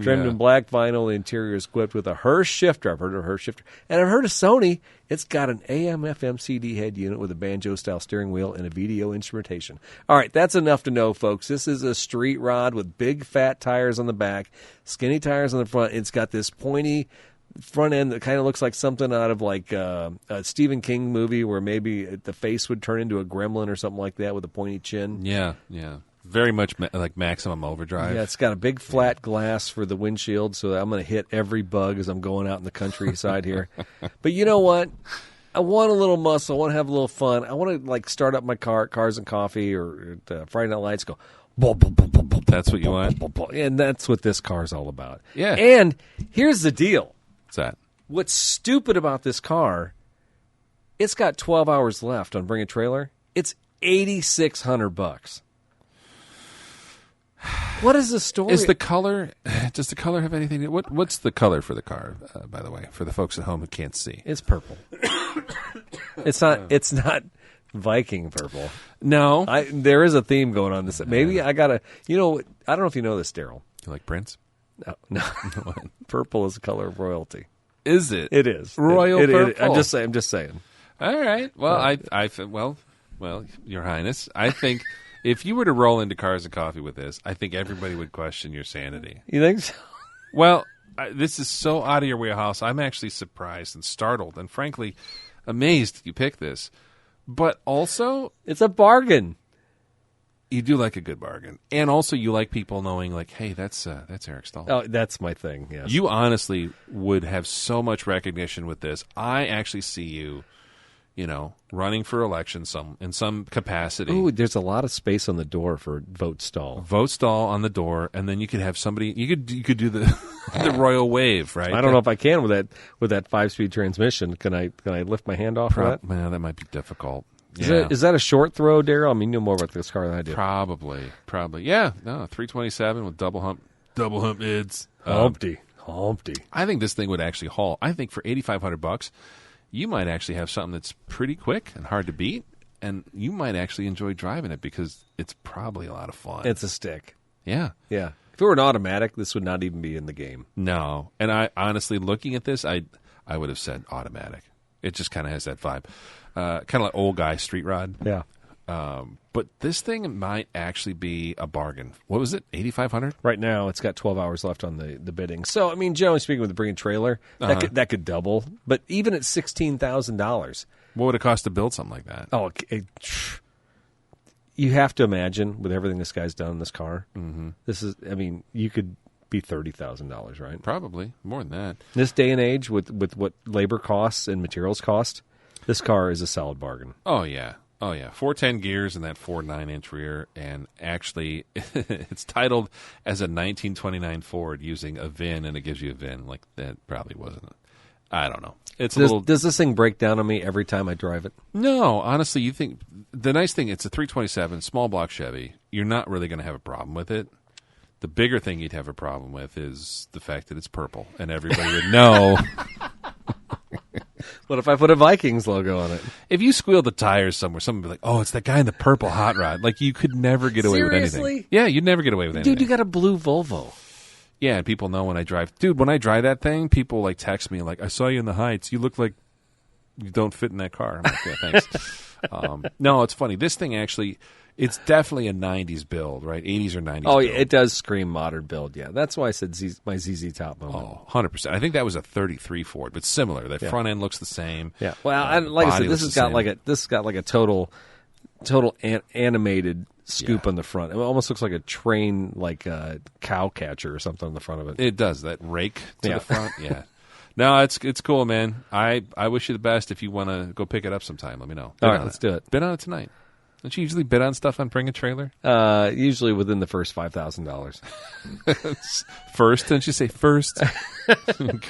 Trimmed in black vinyl, the interior is equipped with a Hirsch shifter. I've heard of a Hirsch shifter. And I've heard of Sony. It's got an AM/FM CD head unit with a banjo-style steering wheel and a VDO instrumentation. All right, that's enough to know, folks. This is a street rod with big, fat tires on the back, skinny tires on the front. It's got this pointy front end that kind of looks like something out of like a Stephen King movie where maybe the face would turn into a gremlin or something like that with a pointy chin. Yeah. Very much like Maximum Overdrive. Yeah, it's got a big flat glass for the windshield, so I'm going to hit every bug as I'm going out in the countryside here. But you know what? I want a little muscle. I want to have a little fun. I want to like start up my Cars and Coffee or Friday Night Lights. Go. That's what you want? And that's what this car is all about. Yeah. And here's the deal. What's that? What's stupid about this car, it's got 12 hours left on Bring a Trailer. It's $8,600. What is the story? Is the color? Does the color have anything? What's the color for the car? By the way, for the folks at home who can't see, It's purple. It's not. It's not Viking purple. no. There is a theme going on this. Maybe I gotta. You know, I don't know if you know this, Daryl. You like Prince? No. Purple is the color of royalty. Is it? It is Royal purple. I'm just saying. I'm just saying. All right. Well, well, Your Highness, I think if you were to roll into Cars and Coffee with this, I think everybody would question your sanity. You think so? Well, this is so out of your wheelhouse. I'm actually surprised and startled and frankly amazed that you picked this. But also, It's a bargain. you do like a good bargain. And also you like people knowing like, hey, that's Eric Stahl. Oh, that's my thing. Yes. You honestly would have so much recognition with this. I actually see you, running for election in some capacity. Ooh, there's a lot of space on the door for vote stall. Vote stall on the door, and then you could have somebody. You could do the the royal wave, right? I don't know if I can with that 5-speed transmission. Can I lift my hand off of that? Man, that might be difficult. Yeah. Is that a short throw, Daryl? I mean, you know more about this car than I do. Probably. Yeah. No, 327 with double hump mids. Humpty. I think this thing would actually haul. I think for $8,500, you might actually have something that's pretty quick and hard to beat, and you might actually enjoy driving it because it's probably a lot of fun. It's a stick. Yeah. Yeah. If it were an automatic, this would not even be in the game. No. And I honestly, looking at this, I would have said automatic. It just kind of has that vibe. Kind of like old guy street rod. Yeah. But this thing might actually be a bargain. What was it, $8,500? Right now, it's got 12 hours left on the bidding. So, I mean, generally speaking, with the Bring a Trailer, that could double. But even at $16,000, What would it cost to build something like that? oh, you have to imagine with everything this guy's done in this car. Mm-hmm. This is, I mean, you could be $30,000, right? Probably more than that. This day and age, with what labor costs and materials cost, this car is a solid bargain. Oh yeah. 410 gears and that 4.9-inch rear, and actually, it's titled as a 1929 Ford using a VIN, and it gives you a VIN. Like that probably wasn't. I don't know. It's a little. Does this thing break down on me every time I drive it? No, honestly, you think the nice thing, it's a 327 small block Chevy. You're not really going to have a problem with it. The bigger thing you'd have a problem with is the fact that it's purple, and everybody would know. What if I put a Vikings logo on it? If you squeal the tires somewhere, someone would be like, "Oh, it's that guy in the purple hot rod." Like you could never get away with anything. Seriously? Yeah, you'd never get away with anything. Dude, you got a blue Volvo. Yeah, and people know when I drive. Dude, when I drive that thing, people like text me like, "I saw you in the Heights. You look like you don't fit in that car." I'm like, "Yeah, thanks." No, it's funny. This thing actually, it's definitely a 90s build, right? 80s or 90s Oh, build. yeah, it does scream modern build, yeah. That's why I said my ZZ Top moment. Oh, 100%. I think that was a 33 Ford, but similar. That front end looks the same. Yeah. Well, like I said, body this looks has the got like a total animated scoop on the front. It almost looks like a train, like a cow catcher or something on the front of it. It does. That rake to the front. Yeah. No, it's cool, man. I wish you the best. If you want to go pick it up sometime, let me know. All right, let's do it. Bid on it tonight. Don't you usually bid on stuff on Bring a Trailer? Usually within the first $5,000. First, don't you say first?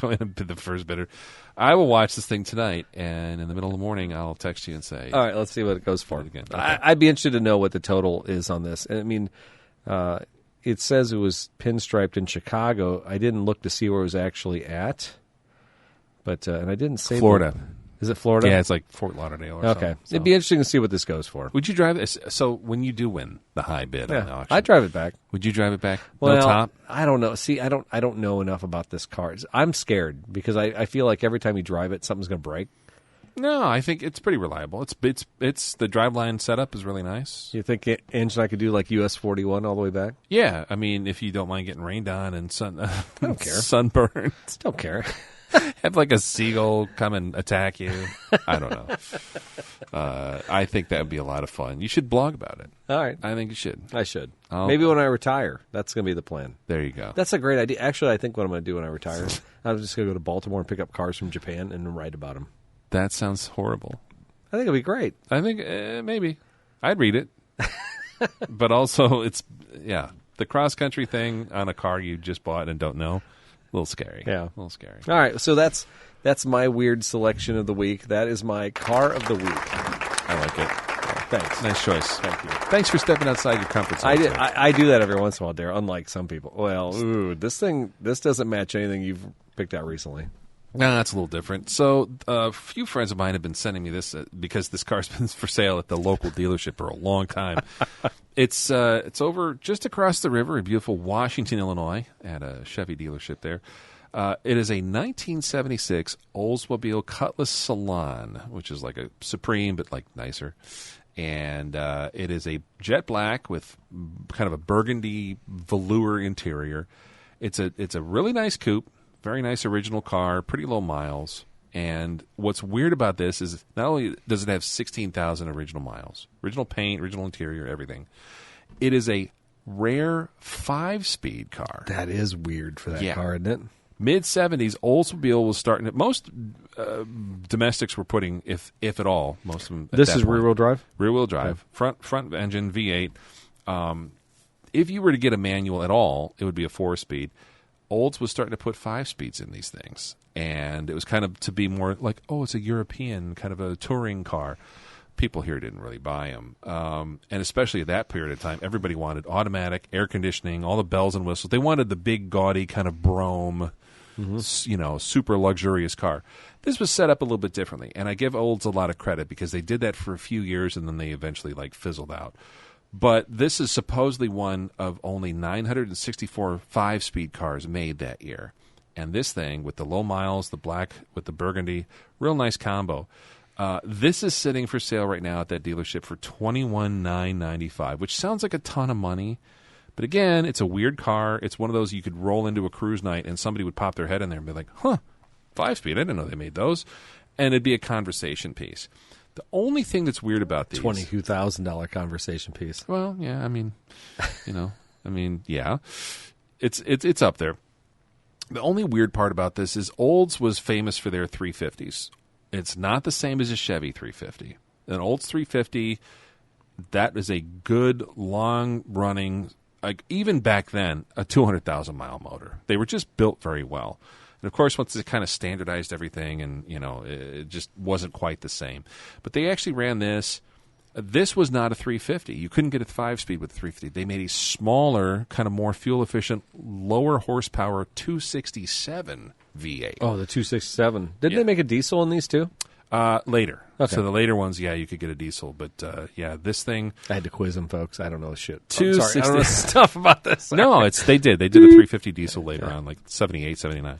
Go in and bid the first bidder. I will watch this thing tonight, and in the middle of the morning, I'll text you and say, all right, let's see what it goes for. Okay. I'd be interested to know what the total is on this. And I mean, it says it was pinstriped in Chicago. I didn't look to see where it was actually at, but and I didn't say Florida. Is it Florida? Yeah, it's like Fort Lauderdale or something. Okay. It'd be interesting to see what this goes for. Would you drive this? So when you do win the high bid on the auction, I'd drive it back. Would you drive it back? Well, no top? I don't know. See, I don't know enough about this car. I'm scared because I feel like every time you drive it, something's going to break. No, I think it's pretty reliable. It's the driveline setup is really nice. You think engine I could do like US 41 all the way back? Yeah, I mean, if you don't mind getting rained on and don't care. sunburned, don't care. Have like a seagull come and attack you. I don't know. I think that would be a lot of fun. You should blog about it. All right. I think you should. I should. Maybe when I retire. That's going to be the plan. There you go. That's a great idea. Actually, I think what I'm going to do when I retire, I'm just going to go to Baltimore and pick up cars from Japan and write about them. That sounds horrible. I think it'd be great. I think maybe. I'd read it. But also, the cross-country thing on a car you just bought and don't know. A little scary. Yeah. A little scary. All right, so that's my weird selection of the week. That is my car of the week. I like it. Thanks. Nice choice. Thank you. Thanks for stepping outside your comfort zone. I do that every once in a while, Daryl, unlike some people. Well, this doesn't match anything you've picked out recently. No, that's a little different. So a few friends of mine have been sending me this because this car's been for sale at the local dealership for a long time. It's over just across the river in beautiful Washington, Illinois, at a Chevy dealership there. It is a 1976 Oldsmobile Cutlass Salon, which is like a Supreme but like nicer. And it is a jet black with kind of a burgundy velour interior. It's a really nice coupe. Very nice original car, pretty low miles. And what's weird about this is not only does it have 16,000 original miles, original paint, original interior, everything, it is a rare 5-speed car. That is weird for that car, isn't it? Mid-'70s, Oldsmobile was starting. Most domestics were putting, if at all, most of them. This is rear-wheel drive? Rear-wheel drive, front engine, V8. If you were to get a manual at all, it would be a 4-speed. Olds was starting to put 5 speeds in these things, and it was kind of to be more like, it's a European kind of a touring car. People here didn't really buy them, and especially at that period of time, everybody wanted automatic, air conditioning, all the bells and whistles. They wanted the big, gaudy kind of Brougham, super luxurious car. This was set up a little bit differently, and I give Olds a lot of credit because they did that for a few years, and then they eventually fizzled out. But this is supposedly one of only 964 5-speed cars made that year. And this thing, with the low miles, the black with the burgundy, real nice combo. This is sitting for sale right now at that dealership for $21,995, which sounds like a ton of money. But again, it's a weird car. It's one of those you could roll into a cruise night and somebody would pop their head in there and be like, 5-speed, I didn't know they made those. And it'd be a conversation piece. The only thing that's weird about these... $22,000 conversation piece. Well, yeah, I mean, yeah. It's up there. The only weird part about this is Olds was famous for their 350s. It's not the same as a Chevy 350. An Olds 350, that is a good, long-running, even back then, a 200,000-mile motor. They were just built very well. And, of course, once they kind of standardized everything and, it just wasn't quite the same. But they actually ran this. This was not a 350. You couldn't get a 5-speed with a 350. They made a smaller, kind of more fuel-efficient, lower horsepower 267 V8. Oh, the 267. Didn't they make a diesel in these too? Later. Okay. So the later ones, you could get a diesel. But, this thing... I had to quiz them, folks. I don't know shit. I don't know stuff about this. No, they did. They did a 350 diesel later on, like 78, 79.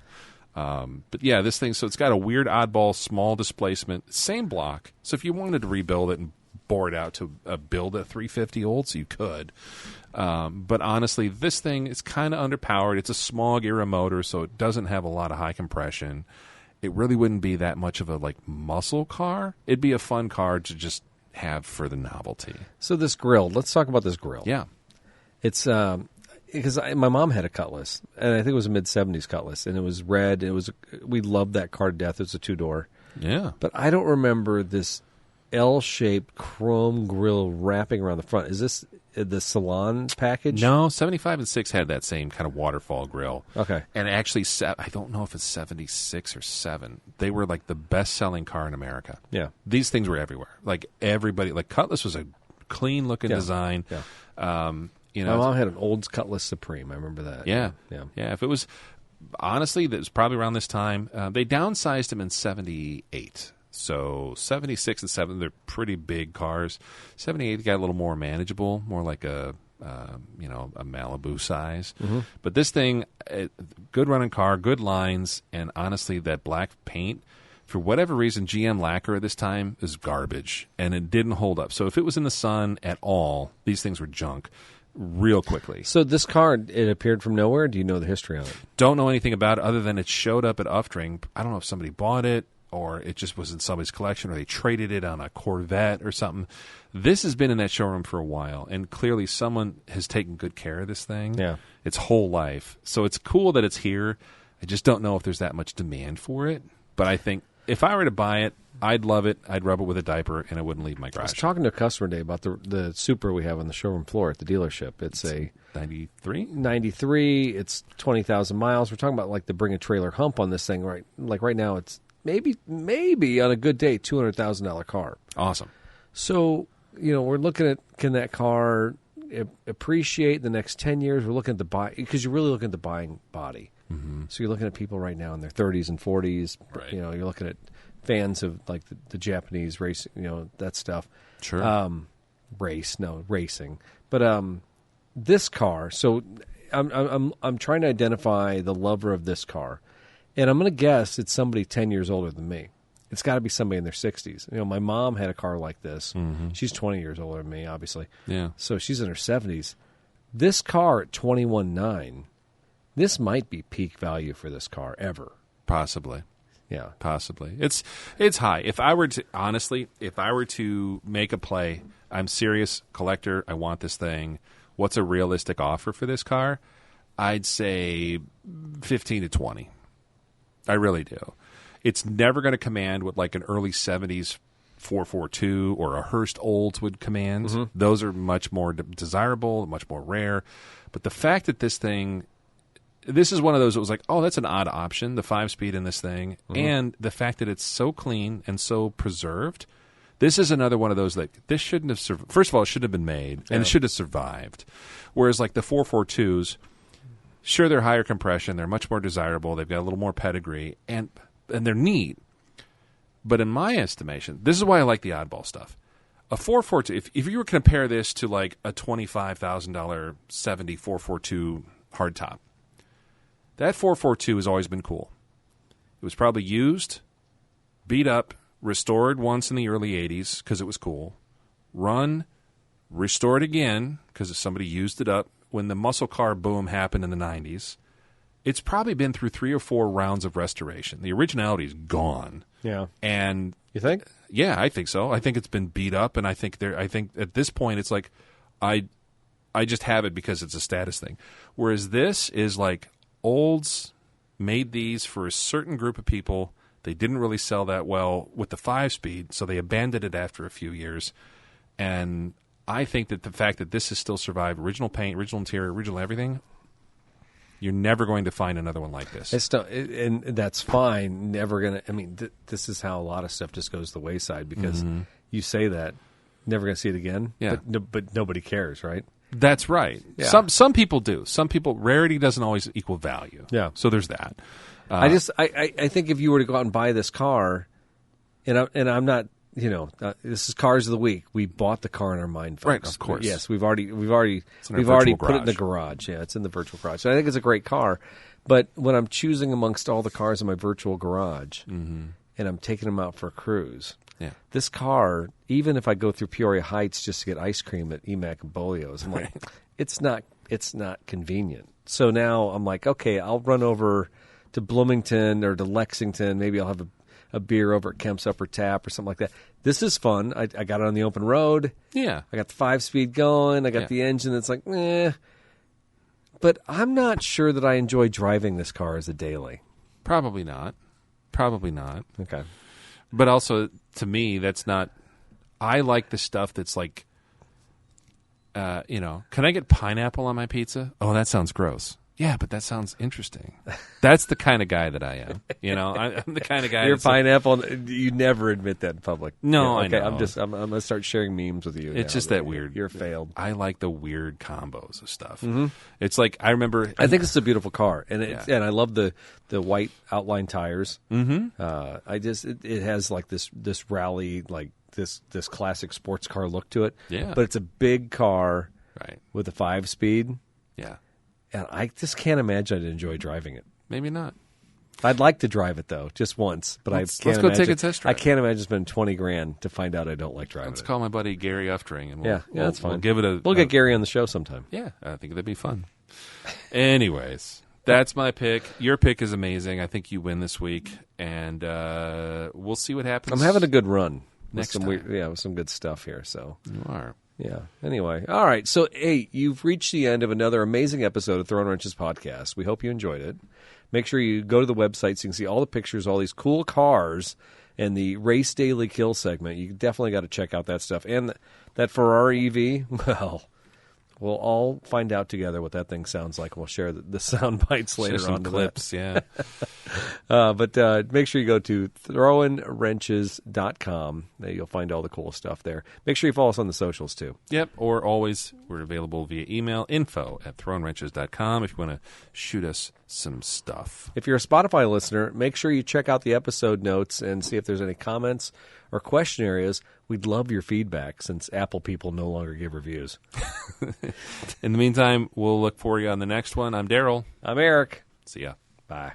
But this thing, so it's got a weird oddball small displacement, same block. So if you wanted to rebuild it and bore it out to build a 350 Olds, you could. But honestly, this thing is kind of underpowered. It's a smog era motor, so it doesn't have a lot of high compression. It really wouldn't be that much of a muscle car. It'd be a fun car to just have for the novelty. So this grill, let's talk about this grill. Yeah. It's because my mom had a Cutlass, and I think it was a mid-'70s Cutlass, and it was red. We loved that car to death. It was a 2-door. Yeah. But I don't remember this L-shaped chrome grill wrapping around the front. Is this the Salon package? No, 75 and 6 had that same kind of waterfall grill. Okay. And actually, I don't know if it's 76 or 7. They were the best-selling car in America. Yeah. These things were everywhere. Everybody, Cutlass was a clean-looking design. Yeah. You My know, mom had an Olds Cutlass Supreme. I remember that. yeah. Yeah. If it was, honestly, that was probably around this time. They downsized them in 78. So 76 and 7, they're pretty big cars. 78 got a little more manageable, more like a Malibu size. Mm-hmm. But this thing, good running car, good lines, and honestly, that black paint, for whatever reason, GM lacquer at this time is garbage, and it didn't hold up. So if it was in the sun at all, these things were junk real quickly. So this car, it appeared from nowhere? Do you know the history on it? Don't know anything about it other than it showed up at Uftring. I don't know if somebody bought it, or it just was in somebody's collection, or they traded it on a Corvette or something. This has been in that showroom for a while, and clearly someone has taken good care of this thing its whole life. So it's cool that it's here. I just don't know if there's that much demand for it. But I think if I were to buy it, I'd love it. I'd rub it with a diaper, and it wouldn't leave my I garage. was talking to a customer today about the Supra we have on the showroom floor at the dealership. It's a 93? 93. It's 20,000 miles. We're talking about like the bring a trailer hump on this thing. Right now it's maybe on a good day, $200,000 car. Awesome. So, we're looking at, can that car appreciate the next 10 years? We're looking at the buy, because you're really looking at the buying body. Mm-hmm. So you're looking at people right now in their 30s and 40s. Right. You're looking at fans of like the Japanese racing, that stuff. Sure. Racing. But this car. So I'm trying to identify the lover of this car, and I'm going to guess it's somebody 10 years older than me. It's got to be somebody in their 60s. My mom had a car like this. Mm-hmm. She's 20 years older than me, obviously. Yeah. So she's in her 70s. This car at 21.9, this might be peak value for this car ever. Possibly. Yeah. Possibly. It's high. If I were to make a play, I'm serious collector, I want this thing. What's a realistic offer for this car? I'd say 15 to 20. I really do. It's never going to command what like an early 70s 442 or a Hurst Olds would command. Mm-hmm. Those are much more desirable, much more rare. But the fact that this is one of those that was like, oh, that's an odd option, the 5-speed in this thing. Mm-hmm. And the fact that it's so clean and so preserved, this is another one of those that this shouldn't have survived. First of all, it should have been made, and it should have survived. Whereas like the 442s, sure, they're higher compression, they're much more desirable, they've got a little more pedigree, and they're neat. But in my estimation, this is why I like the oddball stuff. A 442, if you were to compare this to like a $25,000 70 442 hardtop, that 442 has always been cool. It was probably used, beat up, restored once in the early 80s because it was cool, run, restored again because somebody used it up when the muscle car boom happened in the 90s. It's probably been through 3 or 4 rounds of restoration. The originality is gone. Yeah. And you think? Yeah, I think so. I think it's been beat up, and I think at this point it's like I just have it because it's a status thing. Whereas this is like Olds made these for a certain group of people. They didn't really sell that well with the 5-speed, so they abandoned it after a few years. And I think that the fact that this has still survived, original paint, original interior, original everything, you're never going to find another one like this. And that's fine. Never going to. I mean, this is how a lot of stuff just goes to the wayside because you say that, never going to see it again. Yeah. But nobody cares, right? That's right. Yeah. Some people do. Some people, rarity doesn't always equal value. Yeah. So there's that. I think if you were to go out and buy this car, and I'm not, this is Cars of the Week. We bought the car in our mind, folks. Right, of course. Yes, we've already put it in the garage. Yeah, it's in the virtual garage. So I think it's a great car. But when I'm choosing amongst all the cars in my virtual garage, and I'm taking them out for a cruise, this car, even if I go through Peoria Heights just to get ice cream at Emac and Bolio's, I'm like, it's not convenient. So now I'm like, okay, I'll run over to Bloomington or to Lexington. Maybe I'll have a beer over at Kemp's Upper Tap or something like that. This is fun. I got it on the open road. Yeah. I got the 5-speed going. I got the engine that's like, But I'm not sure that I enjoy driving this car as a daily. Probably not. Okay. But also, to me, that's not... I like the stuff that's like, can I get pineapple on my pizza? Oh, that sounds gross. Yeah, but that sounds interesting. That's the kind of guy that I am. I'm the kind of guy. You're pineapple. You never admit that in public. No, okay. I know. I'm gonna start sharing memes with you. It's just that weird. You're failed. I like the weird combos of stuff. Mm-hmm. It's like I remember. I think it's a beautiful car, and and I love the white outline tires. Mm-hmm. It has like this rally, like this classic sports car look to it. Yeah, but it's a big car, right, with a 5-speed. Yeah. And I just can't imagine I'd enjoy driving it. Maybe not. I'd like to drive it, though, just once. But let's I can't go take a test drive. I can't imagine spending $20,000 to find out I don't like driving Let's call my buddy Gary Uftring. And that's fine. We'll give it We'll get Gary on the show sometime. Yeah, I think that'd be fun. Anyways, that's my pick. Your pick is amazing. I think you win this week. And we'll see what happens. I'm having a good run. Next with time. with some good stuff here. So You are. Yeah. Anyway. All right. So, hey, you've reached the end of another amazing episode of Throwin Wrenches podcast. We hope you enjoyed it. Make sure you go to the website so you can see all the pictures, all these cool cars, and the Race Daily Kill segment. You definitely got to check out that stuff. And that Ferrari EV, well, we'll all find out together what that thing sounds like. We'll share the sound bites later some on. clips, yeah. But make sure you go to throwinwrenches.com. You'll find all the cool stuff there. Make sure you follow us on the socials, too. Yep, or always, we're available via email, info@throwinwrenches.com if you want to shoot us some stuff. If you're a Spotify listener, make sure you check out the episode notes and see if there's any comments or question areas. We'd love your feedback since Apple people no longer give reviews. In the meantime, we'll look for you on the next one. I'm Daryl. I'm Eric. See ya. Bye.